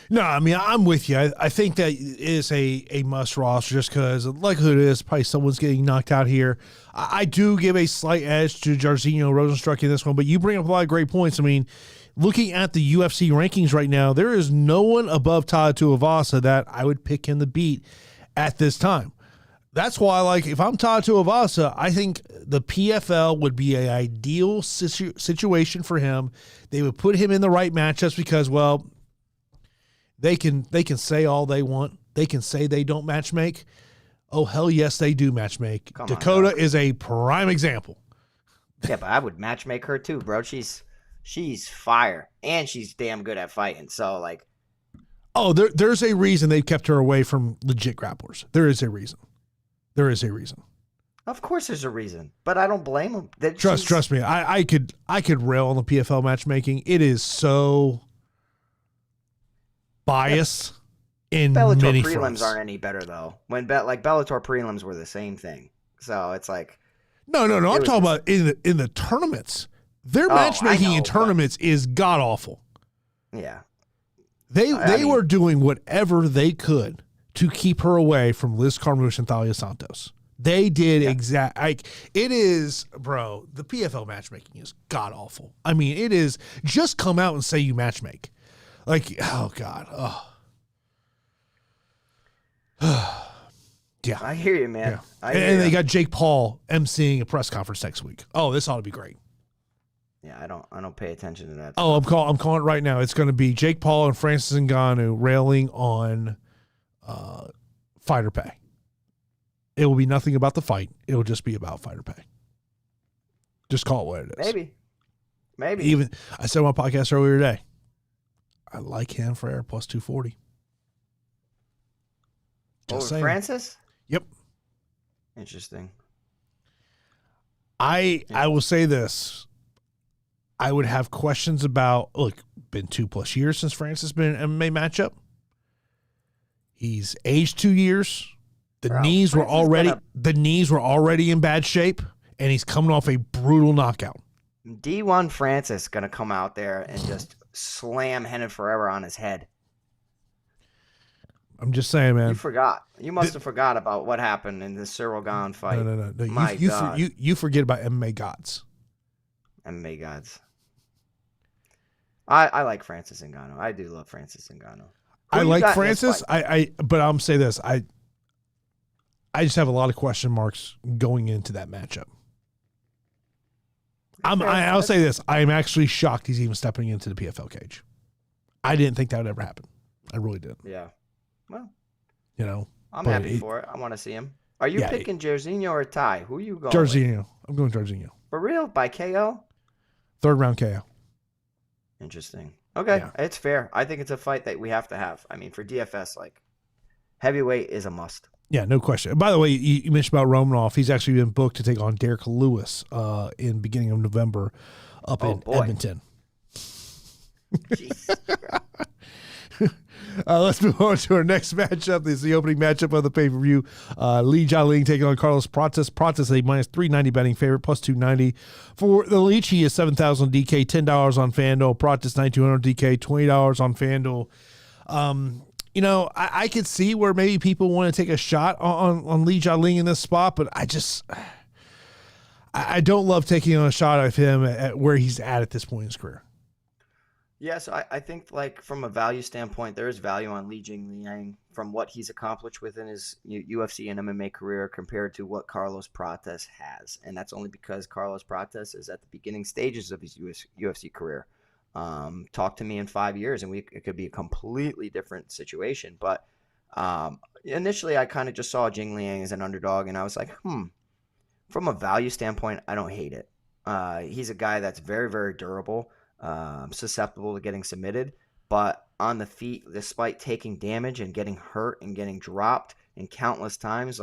No, I mean, I'm with you. I think that is a must roster just because the likelihood is probably someone's getting knocked out here. I do give a slight edge to Jairzinho Rozenstruik in this one, but you bring up a lot of great points. I mean, looking at the UFC rankings right now, there is no one above Tai Tuivasa that I would pick him to beat at this time. That's why, if I'm Tai Tuivasa, I think the PFL would be an ideal situation for him. They would put him in the right matchups because, they can say all they want. They can say they don't matchmake. Oh, hell yes, they do matchmake. Dakota is a prime example. Yeah, but I would matchmake her too, bro. She's fire, and she's damn good at fighting. So, there's a reason they've kept her away from legit grapplers. There is a reason. Of course there's a reason, but I don't blame them. Trust me. I could rail on the PFL matchmaking. It is so biased in Bellator many prelims fronts. Aren't any better though. When Bellator prelims were the same thing, so it's no. I'm talking about in the tournaments. Their matchmaking in tournaments is god awful. Yeah, they were doing whatever they could to keep her away from Liz Carmouche and Thalia Santos. They did like it is, bro. The PFL matchmaking is god awful. I mean, it is just come out and say you matchmake. Like, oh god, yeah. I hear you, man. Yeah. And they got Jake Paul emceeing a press conference next week. Oh, this ought to be great. Yeah, I don't pay attention to that. Oh, I'm calling it right now. It's going to be Jake Paul and Francis Ngannou railing on fighter pay. It will be nothing about the fight. It will just be about fighter pay. Just call it what it is. Maybe. Even I said on my podcast earlier today, I like him for air plus 240. Just saying. Francis? Yep. Interesting. I will say this. I would have questions about, look, been 2+ years since Francis has been in an MMA matchup. He's aged 2 years. The knees were already in bad shape, and he's coming off a brutal knockout. D1 Francis going to come out there and just slam Renan Ferreira on his head. I'm just saying, man. You forgot. You must have forgot about what happened in the Cyril Gahn fight. No. My God. You forget about MMA gods. MMA gods. I like Francis Ngannou. I do love Francis Ngannou. I like Francis. But I'm say this. I just have a lot of question marks going into that matchup. I'll say this. I am actually shocked he's even stepping into the PFL cage. I didn't think that would ever happen. I really did. Yeah. Well, I'm happy for it. I want to see him. Are you picking Jairzinho or Tai? Who are you going Jairzinho. with? I'm going Jairzinho. For real? By KO? 3rd round KO. Interesting. Okay, It's fair. I think it's a fight that we have to have. I mean, for DFS, like, heavyweight is a must. Yeah, no question. By the way, you mentioned about Romanov. He's actually been booked to take on Derek Lewis in beginning of November up in Edmonton. Let's move on to our next matchup. This is the opening matchup of the pay-per-view. Li Jingliang taking on Carlos Prates. Prates a minus 390 betting favorite, plus 290. For the Leech, he is 7,000 DK, $10 on FanDuel. Prates 9,200 DK, $20 on FanDuel. I could see where maybe people want to take a shot on Li Jingliang in this spot, but I don't love taking on a shot of him at where he's at this point in his career. Yeah, so I think, like, from a value standpoint, there is value on Li Jingliang from what he's accomplished within his UFC and MMA career compared to what Carlos Prates has. And that's only because Carlos Prates is at the beginning stages of his UFC career. Talk to me in 5 years, and it could be a completely different situation. But initially, I kind of just saw Jingliang as an underdog, and I was like, from a value standpoint, I don't hate it. He's a guy that's very, very durable. Susceptible to getting submitted, but on the feet, despite taking damage and getting hurt and getting dropped in countless times,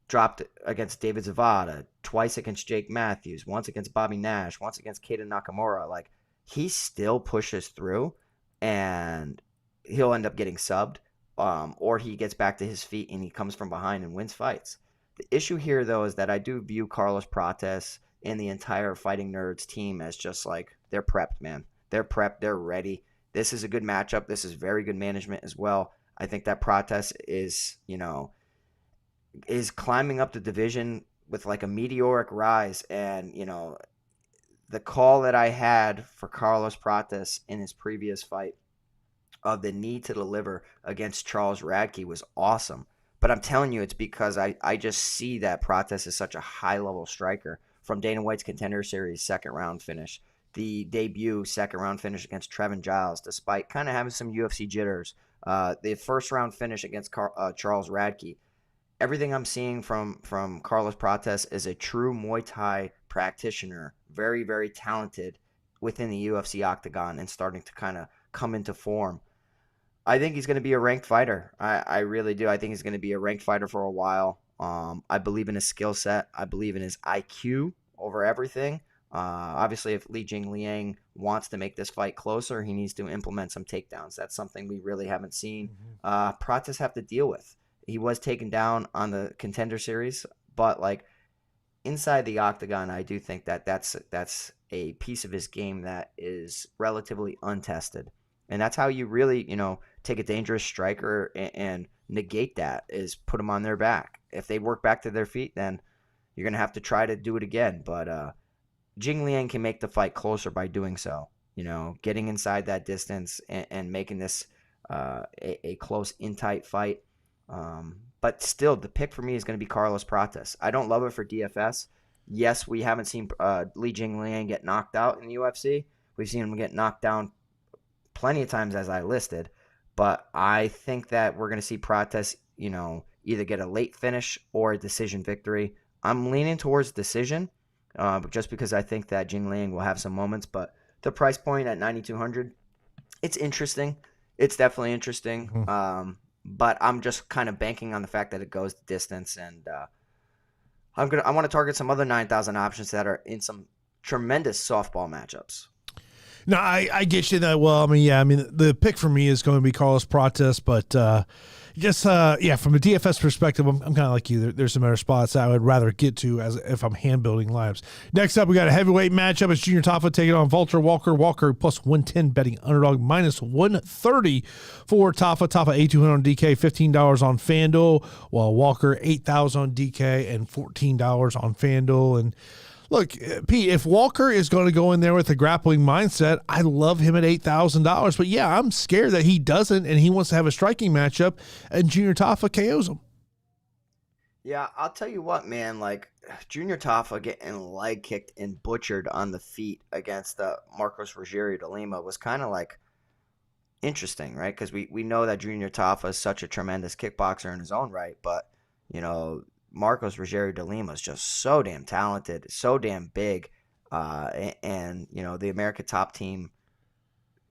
dropped against David Zawada, twice against Jake Matthews, once against Bobby Nash, once against Keita Nakamura. Like, he still pushes through, and he'll end up getting subbed, or he gets back to his feet and he comes from behind and wins fights. The issue here, though, is that I do view Carlos Prates and the entire Fighting Nerds team as just like, they're prepped, man. They're prepped. They're ready. This is a good matchup. This is very good management as well. I think that Prates is climbing up the division with like a meteoric rise. And, the call that I had for Carlos Prates in his previous fight of the need to deliver against Charles Radke was awesome. But I'm telling you, it's because I just see that Prates is such a high-level striker. From Dana White's Contender Series second-round finish, the debut second-round finish against Trevin Giles, despite kind of having some UFC jitters, the first-round finish against Charles Radke. Everything I'm seeing from Carlos Prates is a true Muay Thai practitioner, very, very talented within the UFC octagon and starting to kind of come into form. I think he's going to be a ranked fighter. I really do. I think he's going to be a ranked fighter for a while. I believe in his skill set. I believe in his IQ over everything. Obviously, if Li Jingliang wants to make this fight closer, he needs to implement some takedowns. That's something we really haven't seen Prates have to deal with. He was taken down on the Contender Series, but like inside the octagon, I do think that that's a piece of his game that is relatively untested. And that's how you really, take a dangerous striker and negate that, is put him on their back. if they work back to their feet, then you're going to have to try to do it again. But Jingliang can make the fight closer by doing so. Getting inside that distance and making this a close, in-tight fight. But still, the pick for me is going to be Carlos Prates. I don't love it for DFS. Yes, we haven't seen Li Jingliang get knocked out in the UFC. We've seen him get knocked down plenty of times, as I listed. But I think that we're going to see Prates, either get a late finish or a decision victory. I'm leaning towards decision, just because I think that Jingliang will have some moments. But the price point at 9,200, it's interesting. It's definitely interesting. Mm-hmm. But I'm just kind of banking on the fact that it goes the distance, and I want to target some other 9,000 options that are in some tremendous softball matchups. No, I get you that. Well, the pick for me is going to be Carlos Prates, but from a DFS perspective, I'm kind of like you. There's some other spots I would rather get to as if I'm hand building lives. Next up, we got a heavyweight matchup. It's Junior Tafa taking on Valter Walker. Walker plus 110 betting underdog minus 130 for Tafa. Tafa 8,200 on DK, $15 on FanDuel, while Walker 8,000 on DK and $14 on FanDuel. And look, Pete, if Walker is going to go in there with a grappling mindset, I love him at $8,000. But yeah, I'm scared that he doesn't, and he wants to have a striking matchup, and Junior Tafa KOs him. Yeah, I'll tell you what, man. Like, Junior Tafa getting leg kicked and butchered on the feet against Marcos Rogério de Lima was kind of like interesting, right? Because we know that Junior Tafa is such a tremendous kickboxer in his own right, but Marcos Rogério de Lima is just so damn talented, so damn big, and the America Top Team,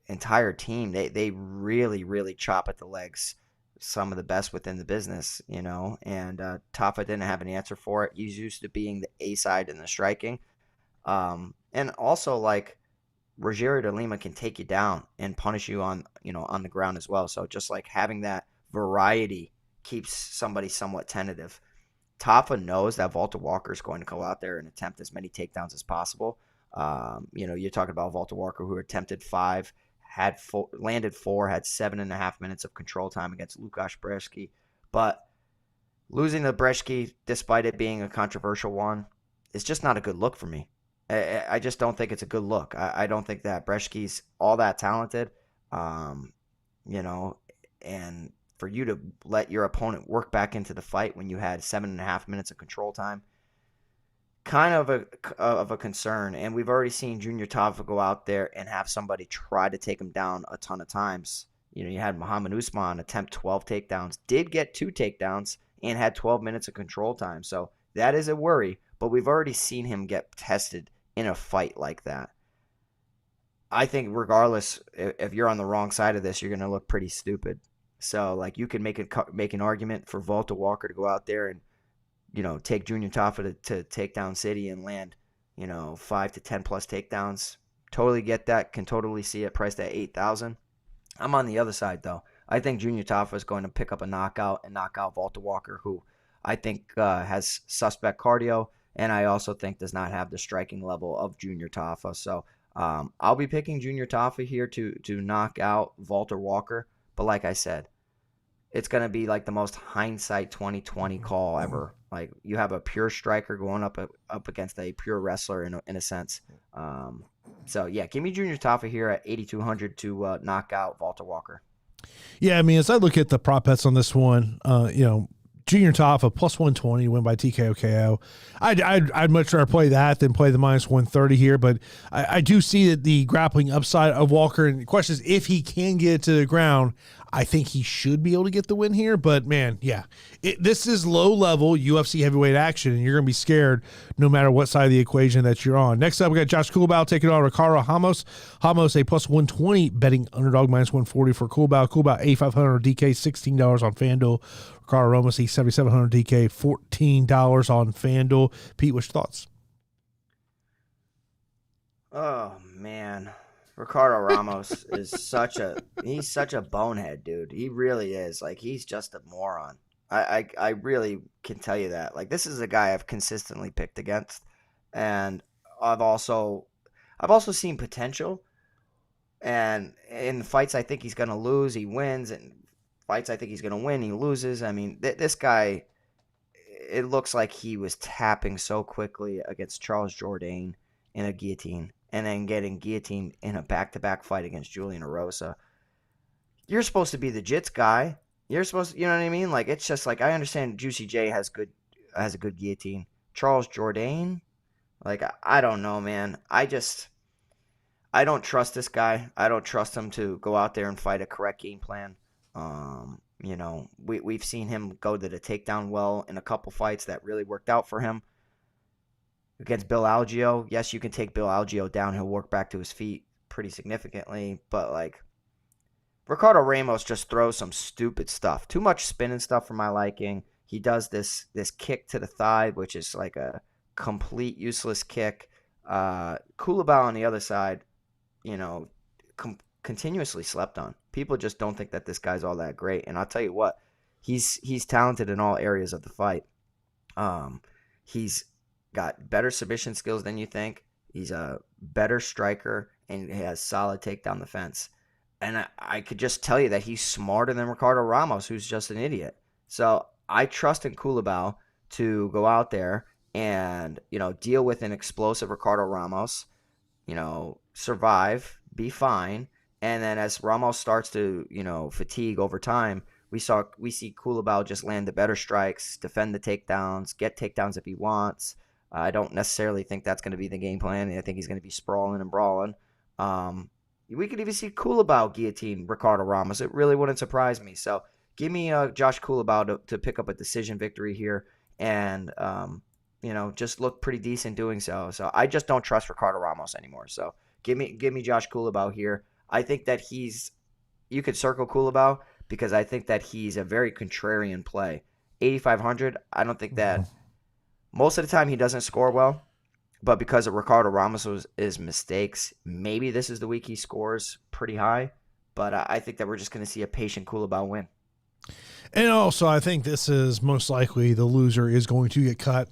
entire team, they really, really chop at the legs. Some of the best within the business, and Tafa didn't have an answer for it. He's used to being the A side in the striking, and also like Rogério de Lima can take you down and punish you on the ground as well. So just like having that variety keeps somebody somewhat tentative. Tafa knows that Valter Walker is going to go out there and attempt as many takedowns as possible. You're talking about Valter Walker, who attempted 5, landed 4, had 7.5 minutes of control time against Łukasz 𝗵𝗺𝗀. But losing to 𝗵𝗵𝗀, despite it being a controversial one, is just not a good look for me. I just don't think it's a good look. I don't think that 𝗵𝗺𝗀's all that talented, and for you to let your opponent work back into the fight when you had 7.5 minutes of control time, kind of a concern. And we've already seen Junior Tafa go out there and have somebody try to take him down a ton of times. You had Muhammad Usman attempt 12 takedowns, did get 2 takedowns, and had 12 minutes of control time. So that is a worry, but we've already seen him get tested in a fight like that. I think regardless, if you're on the wrong side of this, you're going to look pretty stupid. So, like, you can make an argument for Valter Walker to go out there and, take Junior Tafa to take down City and land, 5 to 10 plus takedowns. Totally get that. Can totally see it priced at 8,000. I'm on the other side, though. I think Junior Tafa is going to pick up a knockout and knock out Valter Walker, who I think has suspect cardio, and I also think does not have the striking level of Junior Tafa. So I'll be picking Junior Tafa here to knock out Valter Walker. But like I said, it's going to be like the most hindsight 2020 call ever. Like, you have a pure striker going up against a pure wrestler in a sense. So, yeah, give me Junior Tafa here at 8,200 to knock out Valter Walker. Yeah, as I look at the prop bets on this one, Junior Tafa plus 120 win by TKO KO. I'd much rather play that than play the minus 130 here, but I do see that the grappling upside of Walker, and the question is if he can get it to the ground. I think he should be able to get the win here, but man, yeah, this is low-level UFC heavyweight action, and you're going to be scared no matter what side of the equation that you're on. Next up, we got Josh Culibao taking on Ricardo Ramos. Ramos a plus 120 betting underdog minus 140 for Culibao. Culibao 8,500 DK, $16 on FanDuel. Ricardo Ramos a 7,700 DK, $14 on FanDuel. Pete, what's your thoughts? Oh man, Ricardo Ramos is such a bonehead, dude. He really is. Like, he's just a moron. I really can tell you that. Like, this is a guy I've consistently picked against, and I've also seen potential. And in the fights I think he's gonna lose, he wins, and fights I think he's gonna win, he loses. I mean, this guy it looks like he was tapping so quickly against Charles Jourdain in a guillotine, and then getting guillotined in a back-to-back fight against Julian Erosa. You're supposed to be the jits guy. You're supposed to, you know what I mean? Like, it's just like, I understand Juicy J has a good guillotine. Charles Jourdain, like, I don't know, man. I don't trust this guy. I don't trust him to go out there and fight a correct game plan. You know, we've seen him go to the takedown well in a couple fights that really worked out for him. Against 𝗵𝐴𝐢𝐳, yes, you can take 𝗵𝐴𝐢𝐳 down. He'll work back to his feet pretty significantly. But, like, Ricardo Ramos just throws some stupid stuff. Too much spinning stuff for my liking. He does this kick to the thigh, which is like a complete useless kick. Culibao on the other side, you know, continuously slept on. People just don't think that this guy's all that great. And I'll tell you what, he's talented in all areas of the fight. He's got better submission skills than you think. He's a better striker, and he has solid takedown defense. And I could just tell you that he's smarter than Ricardo Ramos, who's just an idiot. So I trust in Culibao to go out there and, you know, deal with an explosive Ricardo Ramos, you know, survive, be fine. And then as Ramos starts to, you know, fatigue over time, we see Culibao just land the better strikes, defend the takedowns, get takedowns if he wants. I don't necessarily think that's going to be the game plan. I think he's going to be sprawling and brawling. We could even see Culibao guillotine Ricardo Ramos. It really wouldn't surprise me. So give me Josh Culibao to pick up a decision victory here, and you know, just look pretty decent doing so. So I just don't trust Ricardo Ramos anymore. So give me Josh Culibao here. I think that you could circle Culibao because I think that he's a very contrarian play. 8,500. I don't think that most of the time he doesn't score well. But because of Ricardo Ramos' mistakes, maybe this is the week he scores pretty high. But I think that we're just going to see a patient Culibao win. And also, I think this is most likely the loser is going to get cut.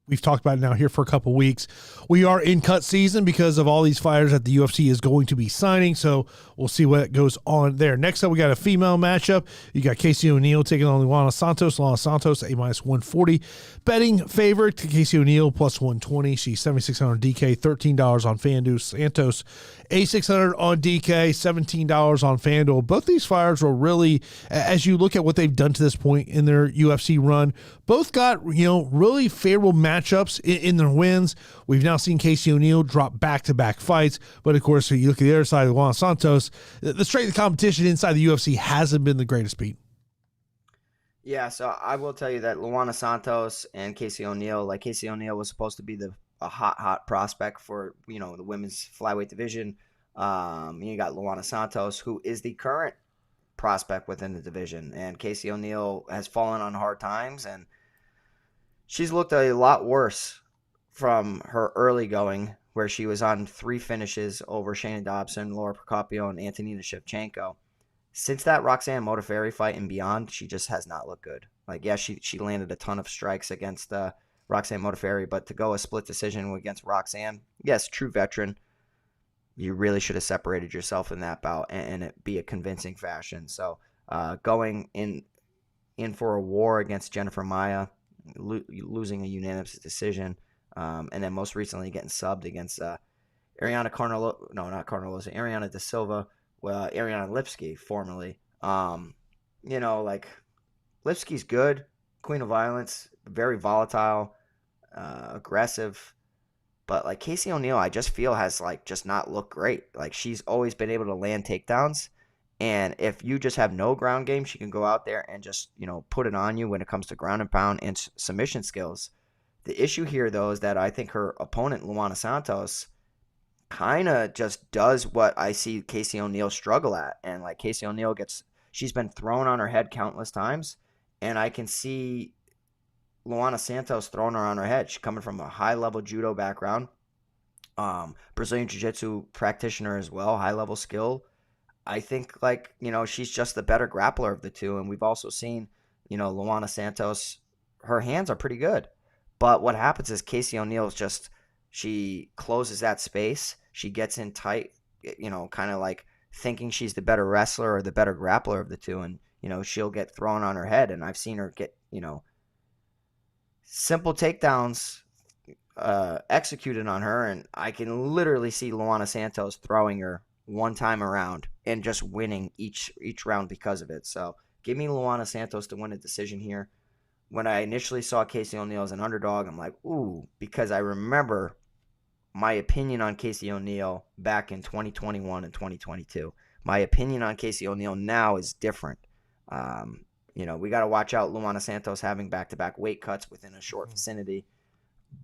We've talked about it now here for a couple weeks. We are in cut season because of all these fighters that the UFC is going to be signing. So we'll see what goes on there. Next up, we got a female matchup. You got Casey O'Neill taking on Luana Santos. Luana Santos, a -140. Betting favorite to Casey O'Neill, +120. She's 7,600 DK, $13 on FanDuel. Santos, 8,600 on DK, $17 on FanDuel. Both these fighters will really, as you look at what they've done to this point in their UFC run, both got, you know, really favorable matchups in their wins. We've now seen Casey O'Neill drop back-to-back fights, but of course, you look at the other side of Luana Santos, the strength of competition inside the UFC hasn't been the greatest, Pete. Yeah, so I will tell you that Luana Santos and Casey O'Neill, like Casey O'Neill was supposed to be a hot prospect for, you know, the women's flyweight division. You got Luana Santos, who is the current prospect within the division, and Casey O'Neill has fallen on hard times, and she's looked a lot worse from her early going, where she was on 3 finishes over Shayna Dobson, Laura Procopio, and Antonina Shevchenko. Since that Roxanne Modafferi fight and beyond, she just has not looked good. Like, yeah, she landed a ton of strikes against Roxanne Modafferi, but to go a split decision against Roxanne, yes, true veteran, you really should have separated yourself in that bout and it be a convincing fashion. So going in for a war against Jennifer Maia, losing a unanimous decision, and then most recently getting subbed against Ariana Da Silva, Ariana Lipski, formerly. You know, like, Lipski's good, queen of violence, very volatile, aggressive. But, like, Casey O'Neill, I just feel has, like, just not looked great. Like, she's always been able to land takedowns. And if you just have no ground game, she can go out there and just, you know, put it on you when it comes to ground and pound and submission skills. The issue here, though, is that I think her opponent, Luana Santos, kind of just does what I see Casey O'Neill struggle at. And, like, Casey O'Neill she's been thrown on her head countless times. And I can see Luana Santos throwing her on her head. She's coming from a high-level judo background, Brazilian Jiu-Jitsu practitioner as well, high-level skill. I think, like, you know, she's just the better grappler of the two, and we've also seen, you know, Luana Santos, her hands are pretty good. But what happens is Casey O'Neill she closes that space. She gets in tight, you know, kind of like thinking she's the better wrestler or the better grappler of the two, and, you know, she'll get thrown on her head, and I've seen her get, you know, simple takedowns executed on her, and I can literally see Luana Santos throwing her one time around and just winning each round because of it. So give me Luana Santos to win a decision here. When I initially saw Casey O'Neill as an underdog, I'm like, ooh, because I remember my opinion on Casey O'Neill back in 2021 and 2022. My opinion on Casey O'Neill now is different. We got to watch out Luana Santos having back-to-back weight cuts within a short vicinity.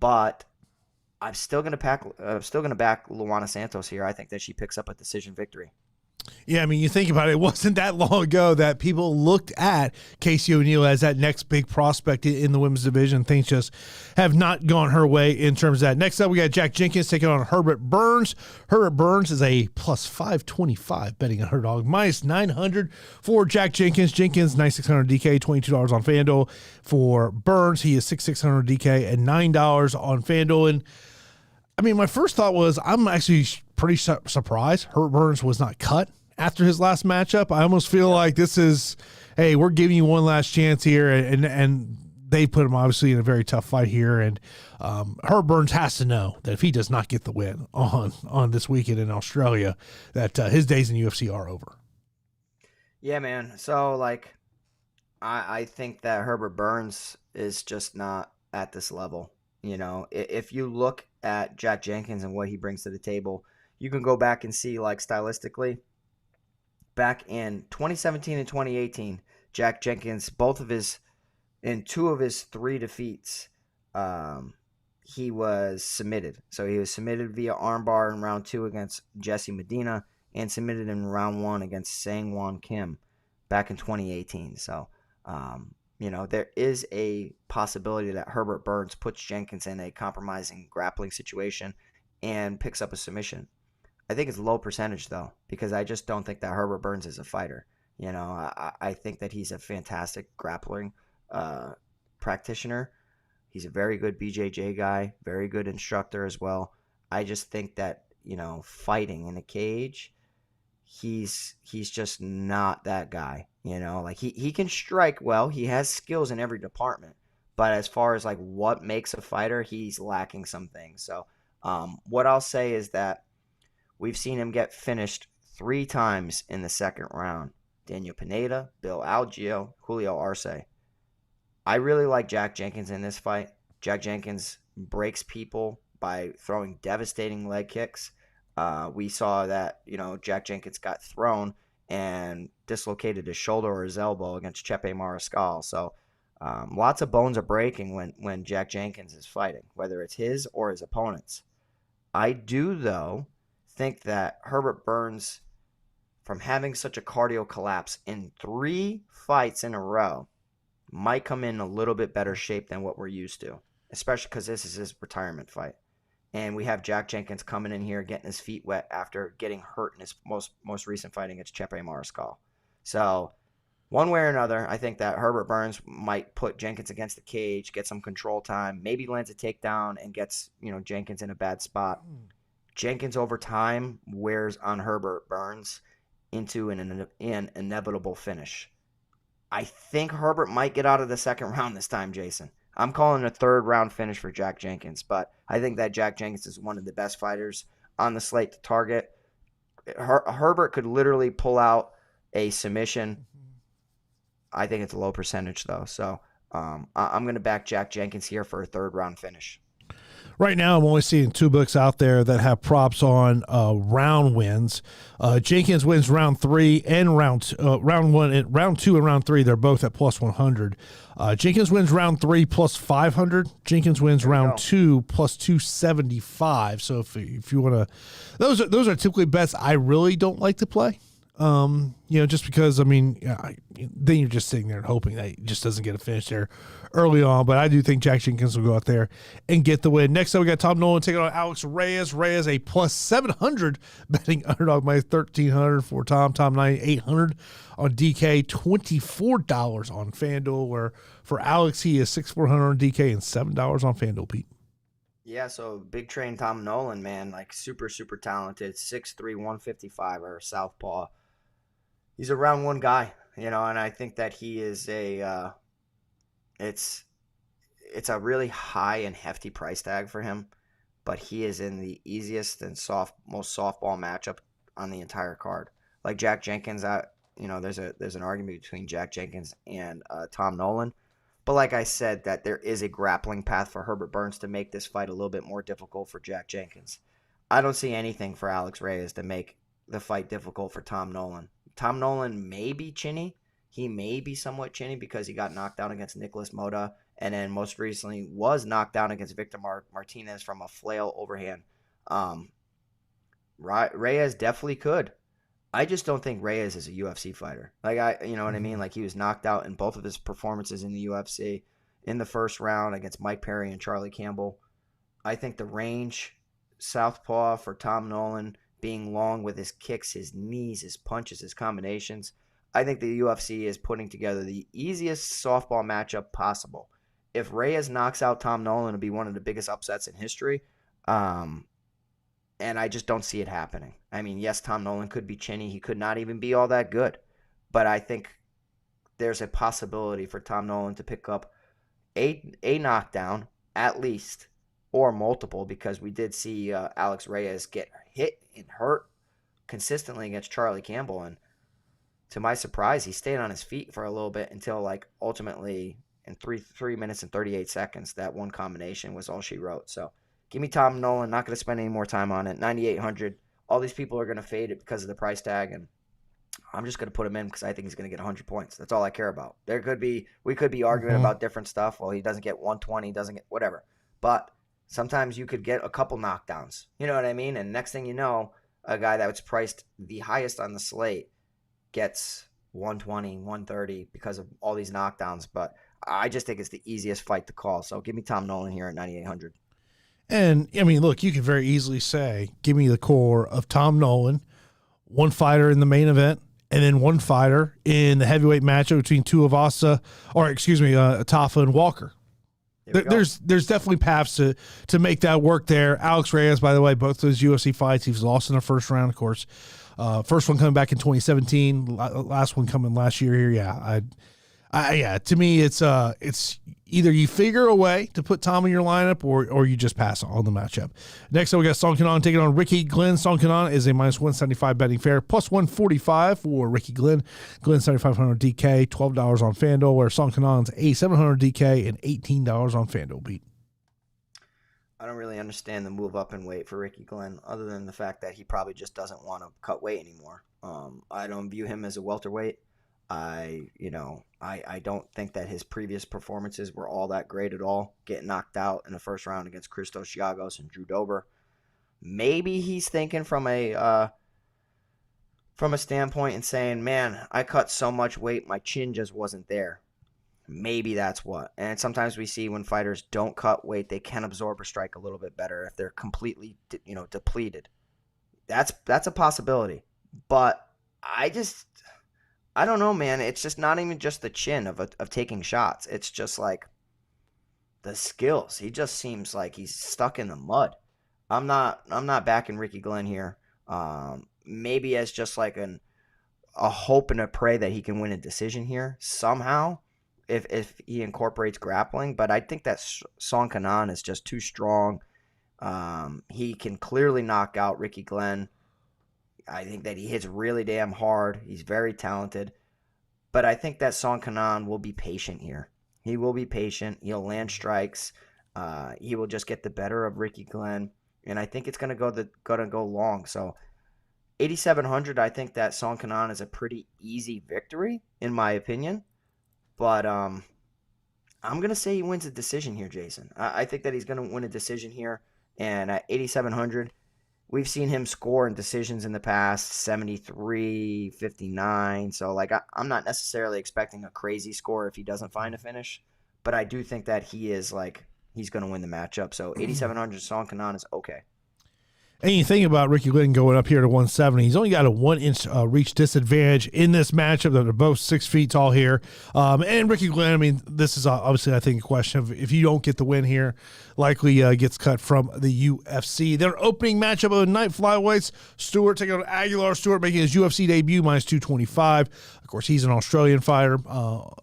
But I'm still going to back Luana Santos here. I think that she picks up a decision victory. Yeah, I mean, you think about it, it wasn't that long ago that people looked at Casey O'Neill as that next big prospect in the women's division. Things just have not gone her way in terms of that. Next up, we got Jack Jenkins taking on Herbert Burns. Herbert Burns is a plus 525 betting on her dog, minus 900 for Jack Jenkins. Jenkins, 9,600 DK, $22 on FanDuel. For Burns, he is 6,600 DK and $9 on FanDuel. And I mean, my first thought was I'm actually pretty surprised Herbert Burns was not cut after his last matchup. I almost feel like this is, hey, we're giving you one last chance here, and they put him obviously in a very tough fight here. And Herbert Burns has to know that if he does not get the win on this weekend in Australia, that his days in UFC are over. Yeah, man. So I think that Herbert Burns is just not at this level. If you look at Jack Jenkins and what he brings to the table, you can go back and see, stylistically, back in 2017 and 2018, Jack Jenkins, in two of his three defeats, he was submitted. So he was submitted via armbar in round 2 against Jesse Medina and submitted in round 1 against Sang-Won Kim back in 2018. So, there is a possibility that Herbert Burns puts Jenkins in a compromising grappling situation and picks up a submission. I think it's low percentage, though, because I just don't think that Herbert Burns is a fighter. I think that he's a fantastic grappling practitioner. He's a very good BJJ guy, very good instructor as well. I just think that, fighting in a cage, he's just not that guy. He can strike well. He has skills in every department. But as far as what makes a fighter, he's lacking some things. So what I'll say is that we've seen him get finished 3 times in the second round. Daniel Pineda, Bill Algeo, Julio Arce. I really like Jack Jenkins in this fight. Jack Jenkins breaks people by throwing devastating leg kicks. We saw that, Jack Jenkins got thrown and dislocated his shoulder or his elbow against 𝗃𝗄𝗎. So lots of bones are breaking when Jack Jenkins is fighting, whether it's his or his opponent's. I do, though, think that Herbert Burns, from having such a cardio collapse in 3 fights in a row, might come in a little bit better shape than what we're used to, especially because this is his retirement fight. And we have Jack Jenkins coming in here getting his feet wet after getting hurt in his most recent fight against 𝗃𝗄𝗎. So one way or another, I think that Herbert Burns might put Jenkins against the cage, get some control time, maybe lands a takedown and gets Jenkins in a bad spot. Jenkins over time wears on Herbert Burns into an inevitable finish. I think Herbert might get out of the second round this time, Jason. I'm calling a 3rd round finish for Jack Jenkins, but I think that Jack Jenkins is one of the best fighters on the slate to target. Herbert could literally pull out a submission. I think it's a low percentage, though. So I'm going to back Jack Jenkins here for a 3rd round finish. Right now, I'm only seeing 2 books out there that have props on round wins. Jenkins wins round 3 and round 1, and round 2 and round 3. They're both at plus 100. Jenkins wins round 3 plus 500. Jenkins wins round 2 plus 275. So if you want to, those are typically bets I really don't like to play. Just because, then you're just sitting there and hoping that he just doesn't get a finish there early on. But I do think Jack Jenkins will go out there and get the win. Next up, we got Tom Nolan taking on Alex Reyes. Reyes, a plus 700 betting underdog, minus 1,300 for Tom. Tom, 9,800 on DK, $24 on FanDuel, where for Alex, he is 6,400 on DK and $7 on FanDuel, Pete. Yeah, so big train Tom Nolan, man, super, super talented, 6'3", 155, or southpaw. He's a round 1 guy, and I think that he is it's it's a really high and hefty price tag for him, but he is in the easiest and most softball matchup on the entire card. Like Jack Jenkins, there's an argument between Jack Jenkins and Tom Nolan. But like I said, that there is a grappling path for Herbert Burns to make this fight a little bit more difficult for Jack Jenkins. I don't see anything for Alex Reyes to make the fight difficult for Tom Nolan. Tom Nolan may be chinny. He may be somewhat chinny because he got knocked down against Nicholas Mota, and then most recently was knocked down against Victor Martinez from a flail overhand. Reyes definitely could. I just don't think Reyes is a UFC fighter. You know what I mean? Like, he was knocked out in both of his performances in the UFC in the first round against Mike Perry and Charlie Campbell. I think the range, southpaw for Tom Nolan, being long with his kicks, his knees, his punches, his combinations, I think the UFC is putting together the easiest softball matchup possible. If Reyes knocks out Tom Nolan, it'll be one of the biggest upsets in history. And I just don't see it happening. I mean, yes, Tom Nolan could be chinny. He could not even be all that good. But I think there's a possibility for Tom Nolan to pick up a knockdown, at least, or multiple, because we did see Alex Reyes get hit and hurt consistently against Charlie Campbell. And to my surprise, he stayed on his feet for a little bit until, like, ultimately in 3 minutes and 38 seconds, that one combination was all she wrote. So give me Tom Nolan. Not going to spend any more time on it. 9,800. All these people are going to fade it because of the price tag, and I'm just going to put him in because I think he's going to get 100 points. That's all I care about. We could be arguing about different stuff. Well, he doesn't get 120, doesn't get whatever. But sometimes you could get a couple knockdowns. You know what I mean? And next thing you know, a guy that was priced the highest on the slate gets 120, 130 because of all these knockdowns. But I just think it's the easiest fight to call. So give me Tom Nolan here at 9,800. And, I mean, look, you could very easily say, give me the core of Tom Nolan, one fighter in the main event, and then one fighter in the heavyweight matchup between Tafa and Walker. There's definitely paths to make that work there. Alex Reyes, by the way, both those UFC fights, he was lost in the first round, of course. First one coming back in 2017, last one coming last year here. Yeah, to me, it's either you figure a way to put Tom in your lineup or you just pass on the matchup. Next up, we got Song Kenan taking on Ricky Glenn. Song Kenan is a -175 betting fair, +145 for Ricky Glenn. Glenn 7,500 DK, $12 on FanDuel, where Song Kenan's a 700 DK and $18 on FanDuel beat. I don't really understand the move up in weight for Ricky Glenn, other than the fact that he probably just doesn't want to cut weight anymore. I don't view him as a welterweight. I don't think that his previous performances were all that great at all. Getting knocked out in the first round against Christos Giagos and Drew Dober. Maybe he's thinking from a standpoint and saying, man, I cut so much weight, my chin just wasn't there. Maybe that's what. And sometimes we see when fighters don't cut weight, they can absorb a strike a little bit better if they're completely, depleted. That's a possibility. But I don't know, man. It's just not even just the chin of taking shots. It's just like the skills. He just seems like he's stuck in the mud. I'm not backing Ricky Glenn here. Maybe as just like a hope and a pray that he can win a decision here somehow if he incorporates grappling. But I think that Song Kenan is just too strong. He can clearly knock out Ricky Glenn. I think that he hits really damn hard. He's very talented. But I think that Song Kenan will be patient here. He will be patient. He'll land strikes. He will just get the better of Ricky Glenn. And I think it's going to go long. So 8,700, I think that Song Kenan is a pretty easy victory, in my opinion. But I'm going to say he wins a decision here, Jason. I think that he's going to win a decision here. And at 8,700, we've seen him score in decisions in the past, 73, 59. So, I'm not necessarily expecting a crazy score if he doesn't find a finish. But I do think that he's going to win the matchup. So, 8,700 Song Kenan is okay. And you think about Ricky Lynn going up here to 170. He's only got a 1-inch reach disadvantage in this matchup. They're both 6 feet tall here. And Ricky Lynn, I mean, this is obviously, I think, a question of if you don't get the win here, likely gets cut from the UFC. Their opening matchup of the night, flyweights, Stewart taking on Aguilar. Stewart making his UFC debut, minus 225. Of course, he's an Australian fighter.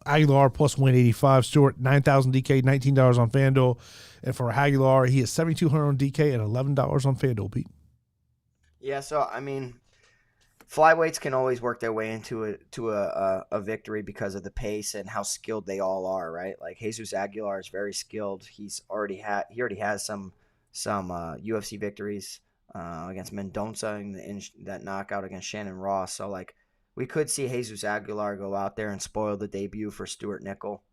Aguilar plus 185. Stewart, 9,000 DK, $19 on FanDuel. And for Aguilar, he is 7,200 on DK and $11 on FanDuel, Pete. Yeah, so, I mean, flyweights can always work their way into a victory because of the pace and how skilled they all are, right? Like, Jesus Aguilar is very skilled. He already has some UFC victories against Mendonça in that knockout against Shannon Ross. So, like, we could see Jesus Aguilar go out there and spoil the debut for Stuart Nickel.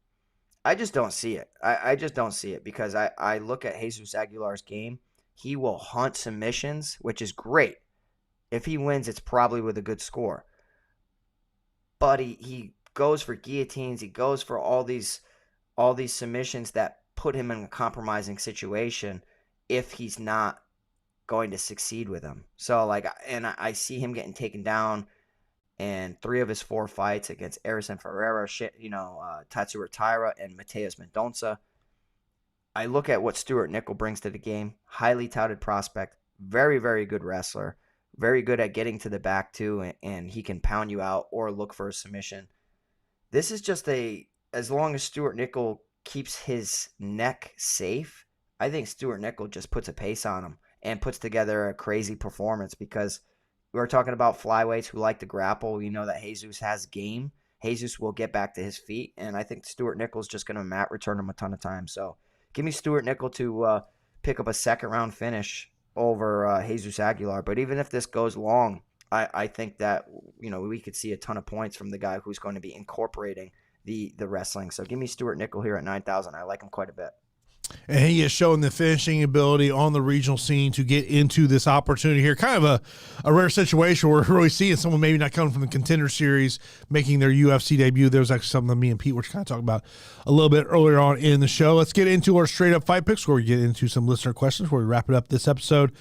I just don't see it. I just don't see it because I look at Jesus Aguilar's game. He will hunt submissions, which is great. If he wins, it's probably with a good score. But he goes for guillotines. He goes for all these submissions that put him in a compromising situation if he's not going to succeed with them. So, like, and I see him getting taken down in 3 of his 4 fights against Erceg Ferreira, Tatsuya Taira, and Mateusz Mendonça. I look at what Stuart Nickel brings to the game. Highly touted prospect. Very, very good wrestler. Very good at getting to the back, too, and he can pound you out or look for a submission. This is just as long as Stuart Nickel keeps his neck safe, I think Stuart Nickel just puts a pace on him and puts together a crazy performance because we're talking about flyweights who like to grapple. You know that Jesus has game. Jesus will get back to his feet, and I think Stuart Nickel's just going to mat return him a ton of times. So give me Stuart Nickel to pick up a second-round finish over Jesus Aguilar. But even if this goes long, I think that we could see a ton of points from the guy who's going to be incorporating the wrestling. So give me Stuart Nickel here at 9,000. I like him quite a bit. And he has shown the finishing ability on the regional scene to get into this opportunity here. Kind of a rare situation where we're really seeing someone maybe not coming from the Contender Series making their UFC debut. There was actually something that me and Pete were kind of talking about a little bit earlier on in the show. Let's get into our straight-up fight picks where we get into some listener questions before we wrap it up this episode.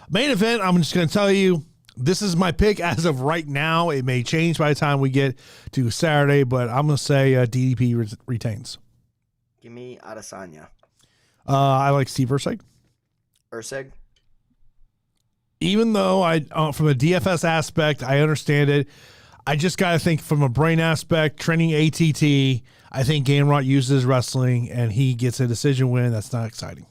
Main event, I'm just going to tell you, this is my pick as of right now. It may change by the time we get to Saturday, but I'm going to say DDP retains. Give me Adesanya. I like Steve Erceg. Erceg? Even though from a DFS aspect, I understand it. I just got to think from a brain aspect, training ATT, I think Gamrot uses wrestling and he gets a decision win. That's not exciting.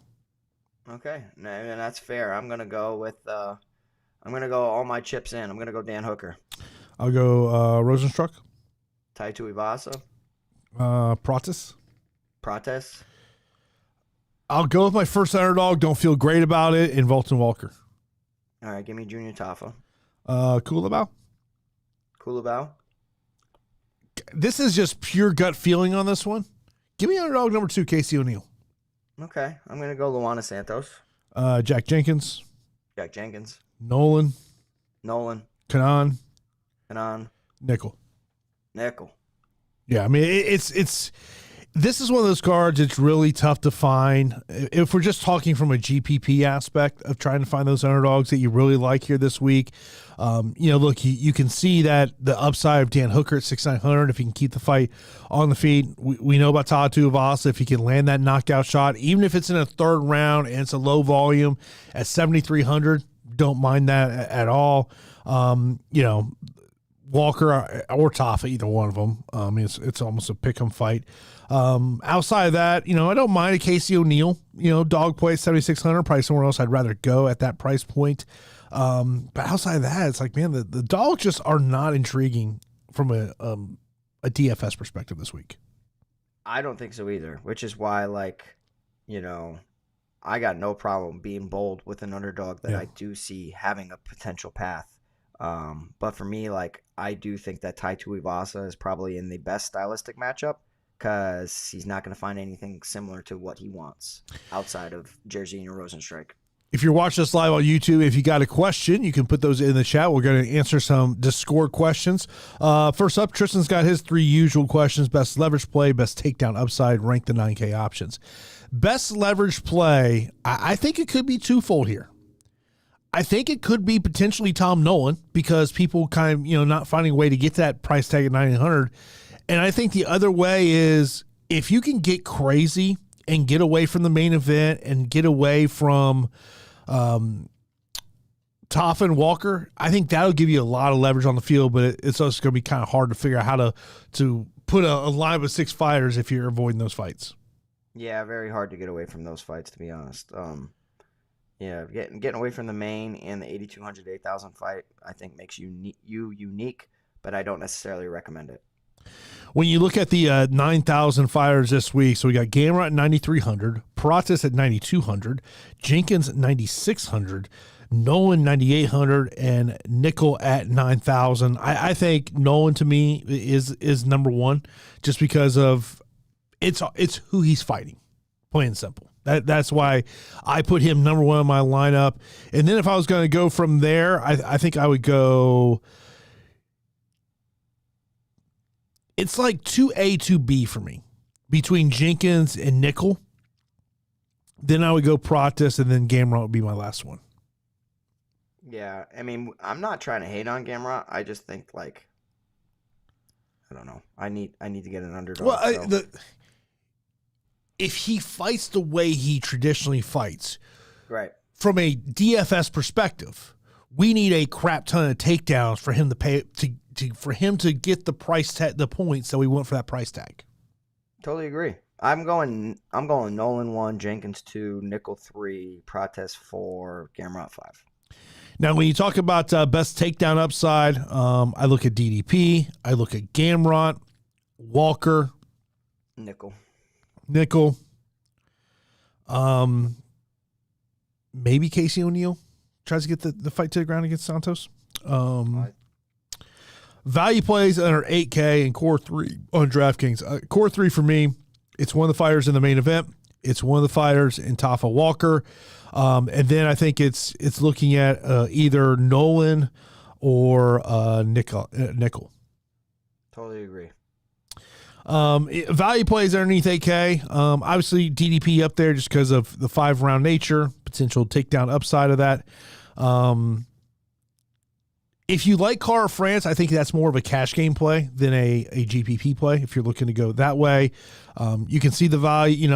Okay, and that's fair. I'm going to go with all my chips in. I'm going to go Dan Hooker. I'll go Rozenstruik. Tuivasa. Prates. I'll go with my first underdog. Don't feel great about it in Volton Walker. All right, give me Junior Tafa. Culibao. This is just pure gut feeling on this one. Give me underdog number 2, Casey O'Neill. Okay, I'm going to go Luana Santos. Jack Jenkins. Nolan. Kenan. Nickel. Yeah, I mean, it's this is one of those cards it's really tough to find. If we're just talking from a GPP aspect of trying to find those underdogs that you really like here this week, look, you can see that the upside of Dan Hooker at 6,900 if he can keep the fight on the feet. We know about Tuivasa if he can land that knockout shot, even if it's in a third round and it's a low volume at 7,300. Don't mind that at all. Walker or Tafa, either one of them. It's almost a pick 'em fight. Outside of that, I don't mind a Casey O'Neill, dog play 7,600, probably somewhere else I'd rather go at that price point. But outside of that, it's like, man, the dogs just are not intriguing from a DFS perspective this week. I don't think so either, which is why, I got no problem being bold with an underdog that I do see having a potential path. But for me, I do think that Tuivasa is probably in the best stylistic matchup because he's not going to find anything similar to what he wants outside of Jairzinho Rozenstruik. If you're watching us live on YouTube, if you got a question, you can put those in the chat. We're going to answer some Discord questions. First up, Tristan's got his 3 usual questions: best leverage play, best takedown upside, rank the 9K options. Best leverage play, I think it could be twofold here. I think it could be potentially Tom Nolan because people kind of, not finding a way to get that price tag at 9,800. And I think the other way is if you can get crazy and get away from the main event and get away from Tafa and Walker, I think that'll give you a lot of leverage on the field, but it's also going to be kind of hard to figure out how to put a line with 6 fighters if you're avoiding those fights. Yeah, very hard to get away from those fights, to be honest. Yeah, getting away from the main and the 8,200 8,000 fight, I think makes you unique, but I don't necessarily recommend it. When you look at the 9,000 fighters this week, so we got Gamrot at 9,300, Prates at 9,200, Jenkins at 9,600, Nolan 9,800, and Nickel at 9,000. I think Nolan to me is number one, just because of it's who he's fighting, plain and simple. That's why I put him number one in my lineup. And then if I was going to go from there, I think I would go. It's like 2A, 2B for me between Jenkins and Nickel. Then I would go Prates, and then Gamrot would be my last one. Yeah, I mean, I'm not trying to hate on Gamrot. I just think, like, I don't know. I need to get an underdog. Well, if he fights the way he traditionally fights, right, from a DFS perspective, we need a crap ton of takedowns for him to pay for him to get the price tag, the points that we want for that price tag. Totally agree. I'm going Nolan 1, Jenkins 2, Nickel 3, Prates 4, Gamrot 5. Now, when you talk about best takedown upside, I look at DDP, I look at Gamrot, Walker, Nickel. Maybe Casey O'Neill tries to get the fight to the ground against Santos. Value plays under 8K and core 3 on DraftKings. Core 3 for me, it's one of the fighters in the main event. It's one of the fighters in Tafa Walker. And then I think it's looking at either Nolan or Nickel. Totally agree. Value plays underneath 8K. Obviously DDP up there just because of the 5-round nature, potential takedown upside of that. If you like Car of France, I think that's more of a cash game play than a GPP play. If you're looking to go that way, you can see the value.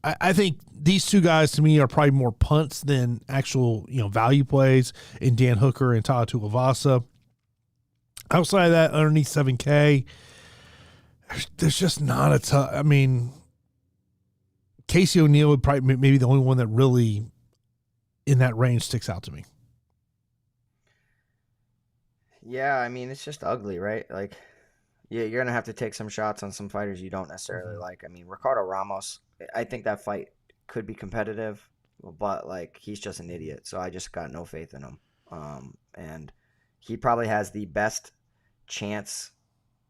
I think these two guys to me are probably more punts than actual value plays in Dan Hooker and Tuivasa. Outside of that, underneath 7K, there's just not a ton. I mean, Casey O'Neill would probably maybe the only one that really in that range sticks out to me. Yeah, I mean, it's just ugly, right? Like, yeah, you're going to have to take some shots on some fighters you don't necessarily like. I mean, Ricardo Ramos, I think that fight could be competitive, but, like, he's just an idiot. So I just got no faith in him. And he probably has the best chance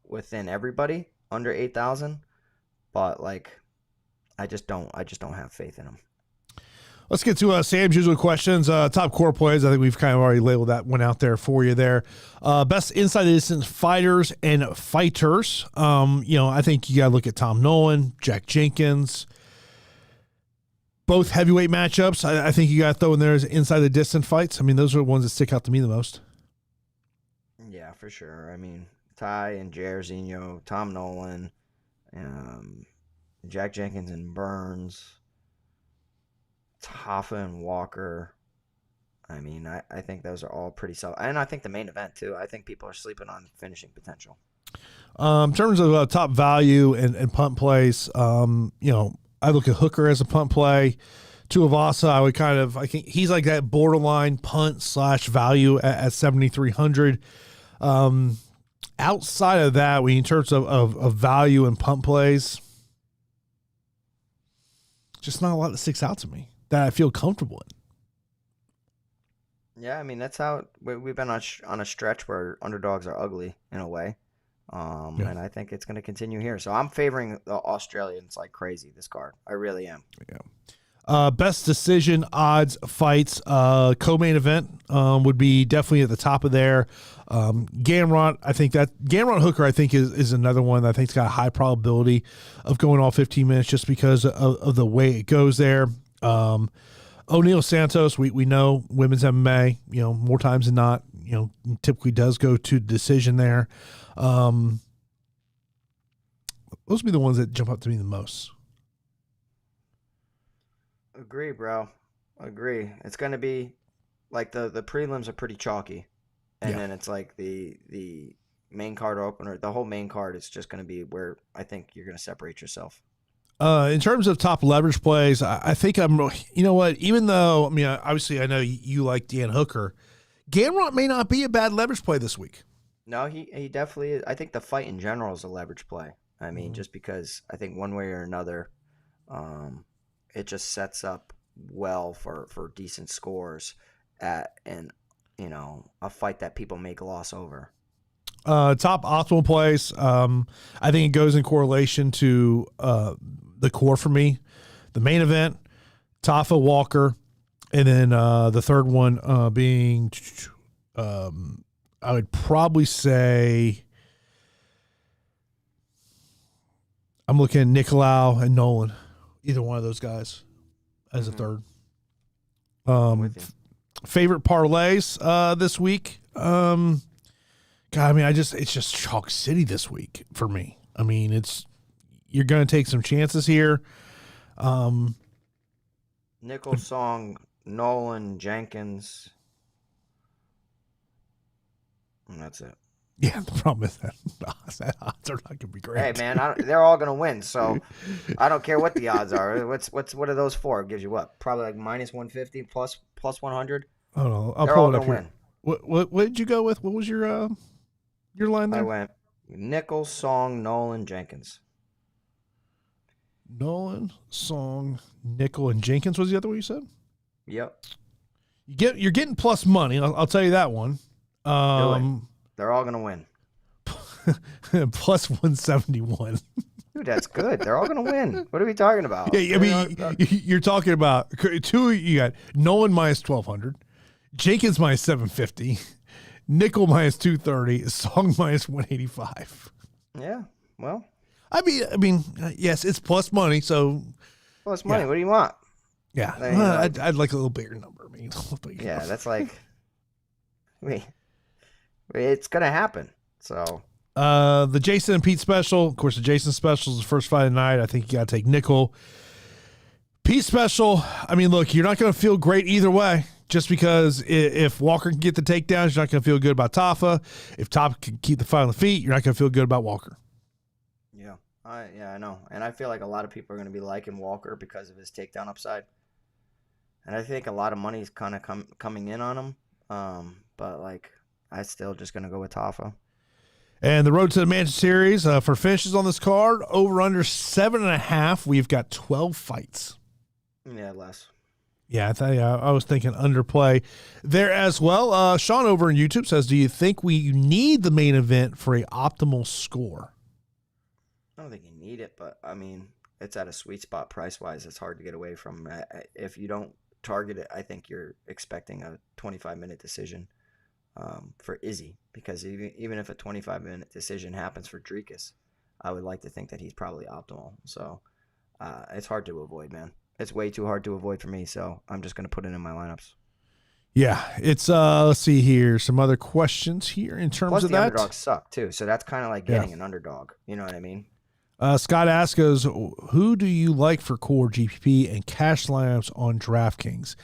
within everybody under 8,000, but, like, I just don't have faith in him. Let's get to Sam's usual questions. Top core plays. I think we've kind of already labeled that one out there for you there. Best inside the distance fighters and fighters. I think you got to look at Tom Nolan, Jack Jenkins. Both heavyweight matchups. I think you got to throw in there as inside the distance fights. I mean, those are the ones that stick out to me the most. Yeah, for sure. I mean, Ty and Jairzinho, Tom Nolan, Jack Jenkins and Burns, Tafa and Walker. I mean, I think those are all pretty solid. And I think the main event, too. I think people are sleeping on finishing potential. In terms of top value and punt plays, I look at Hooker as a punt play. Tuivasa, I think he's like that borderline punt / value at 7,300. Outside of that, in terms of value and punt plays, just not a lot that sticks out to me that I feel comfortable in. Yeah, I mean, that's how we've been on a stretch where underdogs are ugly in a way. And I think it's going to continue here. So I'm favoring the Australians like crazy this card. I really am. Yeah. Best decision odds fights. Co-main event would be definitely at the top of there. Gamrot, I think that Gamrot Hooker, I think is another one that I think's got a high probability of going all 15 minutes just because of the way it goes there. O'Neal Santos, we know women's MMA, more times than not, typically does go to decision there. Those would be the ones that jump up to me the most. Agree, bro. Agree. It's going to be like the prelims are pretty chalky. And then it's like the main card opener, the whole main card is just going to be where I think you're going to separate yourself. In terms of top leverage plays, I think you know what, even though, obviously I know you like Dan Hooker, Gamrot may not be a bad leverage play this week. No, he definitely is. I think the fight in general is a leverage play. Just because I think one way or another, it just sets up well for decent scores at a fight that people may gloss over. Top optimal plays, I think it goes in correlation to the core for me. The main event, Tafa, Walker, and then the third one being, I would probably say, I'm looking at Nicolaou and Nolan, either one of those guys as a third. Favorite parlays this week. God, it's just chalk city this week for me. You're going to take some chances here. Nickel Song, Nolan, Jenkins. And that's it. Yeah, the problem is that odds are not going to be great. Hey, man, they're all going to win, so I don't care what the odds are. What are those for? It gives you what? Probably like minus 150, plus 100? I don't know. I'll they're pull all it up going to here. win. What did you go with? What was your line there? I went Nickel, Song, Nolan, Jenkins. Nolan, Song, Nickel, and Jenkins was the other one you said? Yep. You're getting plus money. I'll tell you that one. They're all gonna win. Plus 171. Dude, that's good. They're all gonna win. What are we talking about? Yeah, you're talking about two. You got Nolan minus 1,200, Jenkins minus 750, Nickel minus 230, Song minus 185. Yeah. Well. Yes, it's plus money. So plus money. What do you want? Yeah, I'd like a little bigger number. Yeah, that's like. It's gonna happen. So. The Jason and Pete special. Of course, the Jason special is the first fight of the night. I think you got to take Nickel. Pete special. Look, you're not going to feel great either way. Just because if Walker can get the takedowns, you're not going to feel good about Tafa. If Tafa can keep the fight on the feet, you're not going to feel good about Walker. Yeah, I know, and I feel like a lot of people are going to be liking Walker because of his takedown upside, and I think a lot of money is kind of coming in on him. But like, I still just going to go with Tafa. And the road to the Manchester Series for finishes on this card, over under 7.5. We've got 12 fights. Yeah, less. Yeah, I was thinking underplay there as well. Sean over on YouTube says, do you think we need the main event for a optimal score? I don't think you need it, but it's at a sweet spot price-wise. It's hard to get away from. If you don't target it, I think you're expecting a 25-minute decision for 𝗍𝐼𝐳, because even if a 25-minute decision happens for Dricus, I would like to think that he's probably optimal. So it's hard to avoid, man. It's way too hard to avoid for me, so I'm just going to put it in my lineups. Yeah, it's let's see here. Some other questions here in terms Plus of the that. Underdogs suck, too, so that's kind of like getting an underdog. You know what I mean? Scott asks us, who do you like for core GPP and cash lineups on DraftKings?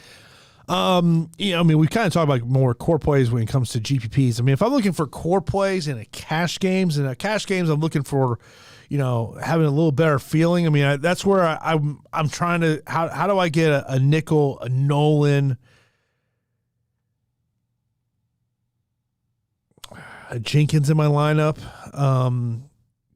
We kind of talk about more core plays when it comes to GPPs. If I'm looking for core plays in a cash games, I'm looking for, having a little better feeling. That's where I'm trying to, how do I get a Nickel, a Nolan, a Jenkins in my lineup?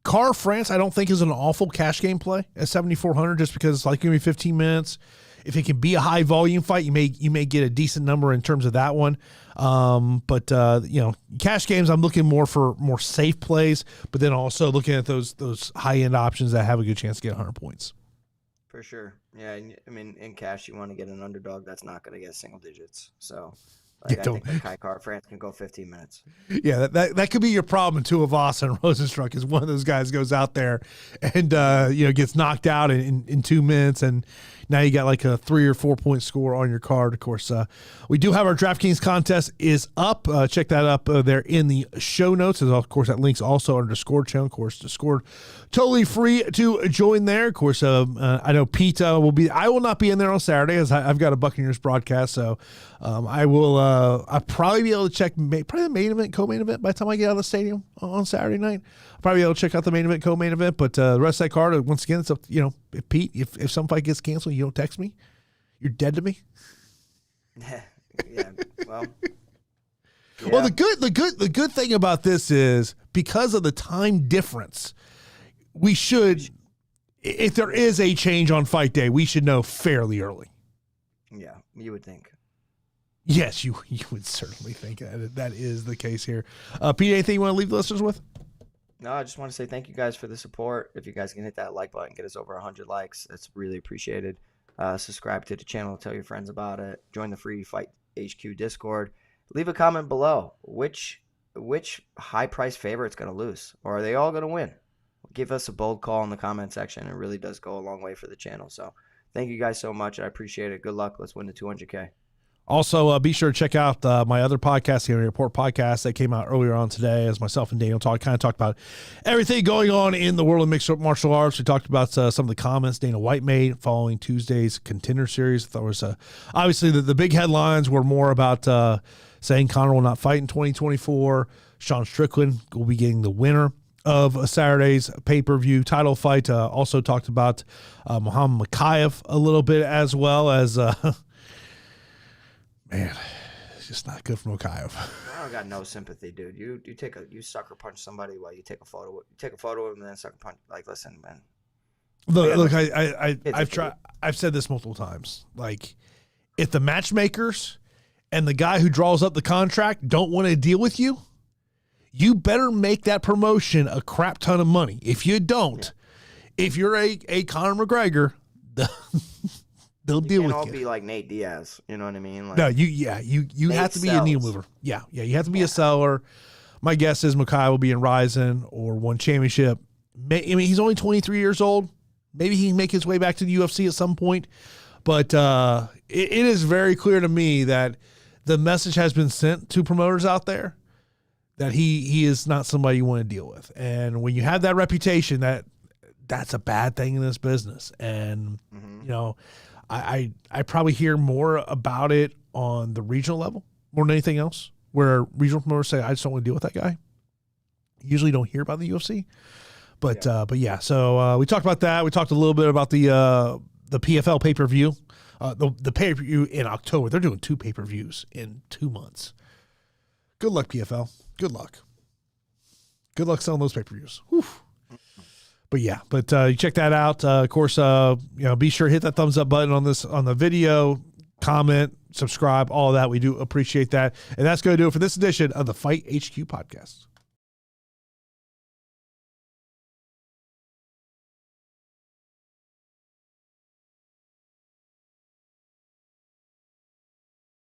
Car France, I don't think is an awful cash game play at 7,400, just because it's like going to be 15 minutes. If it can be a high volume fight, you may get a decent number in terms of that one. But cash games, I'm looking more for more safe plays, but then also looking at those high end options that have a good chance to get 100 points. For sure. Yeah. In cash, you want to get an underdog that's not going to get single digits. So Like, I think that Kai Kara-France can go 15 minutes. Yeah, that could be your problem. Tuivasa and Rozenstruik is one of those guys goes out there and gets knocked out in 2 minutes, and now you got like a 3 or 4 point score on your card. Of course, we do have our DraftKings contest is up. Check that up there in the show notes. As of course, that link's also on our Discord channel. Of course, Discord totally free to join there. Of course, I know Pete will be. I will not be in there on Saturday as I've got a Buccaneers broadcast, so I will. I'll probably be able to check probably the main event, co-main event by the time I get out of the stadium on Saturday night. I'll probably be able to check out the main event, co-main event, but the rest of that card, once again, it's up. If Pete, if some fight gets canceled, you don't text me, you're dead to me. Yeah. Well. Yeah. Well, the good thing about this is because of the time difference, we should, if there is a change on fight day, we should know fairly early. Yeah, you would think. Yes, you would certainly think that is the case here. Pete, anything you want to leave the listeners with? No, I just want to say thank you guys for the support. If you guys can hit that like button, get us over 100 likes, that's really appreciated. Subscribe to the channel, tell your friends about it. Join the free Fight HQ Discord. Leave a comment below. Which high price favorite's going to lose? Or are they all going to win? Give us a bold call in the comment section. It really does go a long way for the channel. So thank you guys so much. I appreciate it. Good luck. Let's win the 200K. Also, be sure to check out my other podcast, the Report podcast, that came out earlier on today, as myself and Daniel talked about everything going on in the world of mixed martial arts. We talked about some of the comments Dana White made following Tuesday's Contender Series. I thought it was obviously the big headlines were more about saying Conor will not fight in 2024. Sean Strickland will be getting the winner of Saturday's pay-per-view title fight. Also talked about Muhammad Mokaev a little bit, as well as man, it's just not good for Mokaev. I got no sympathy, dude. You sucker punch somebody while you take a photo. You take a photo of them and then sucker punch. Like, listen, man. Look, I've tried. I've said this multiple times. Like, if the matchmakers and the guy who draws up the contract don't want to deal with you, you better make that promotion a crap ton of money. If you don't, if you're a Conor McGregor, they'll deal with you. You can't all be like Nate Diaz. You know what I mean? Like, no, you have to be a needle mover. Yeah, you have to be a seller. My guess is Mokaev will be in Rizin or one championship. I mean, he's only 23 years old. Maybe he can make his way back to the UFC at some point. But it is very clear to me that the message has been sent to promoters out there that he is not somebody you want to deal with. And when you have that reputation, that's a bad thing in this business. And, I probably hear more about it on the regional level more than anything else, where regional promoters say, I just don't want to deal with that guy. You usually don't hear about the UFC. But yeah, so we talked about that. We talked a little bit about the PFL pay-per-view. The pay-per-view in October. They're doing 2 pay-per-views in 2 months. Good luck, PFL. Good luck. Good luck selling those pay-per-views. Whew. But yeah, you check that out. Of course, be sure to hit that thumbs up button on the video, comment, subscribe, all of that. We do appreciate that. And that's going to do it for this edition of the Fight HQ podcast.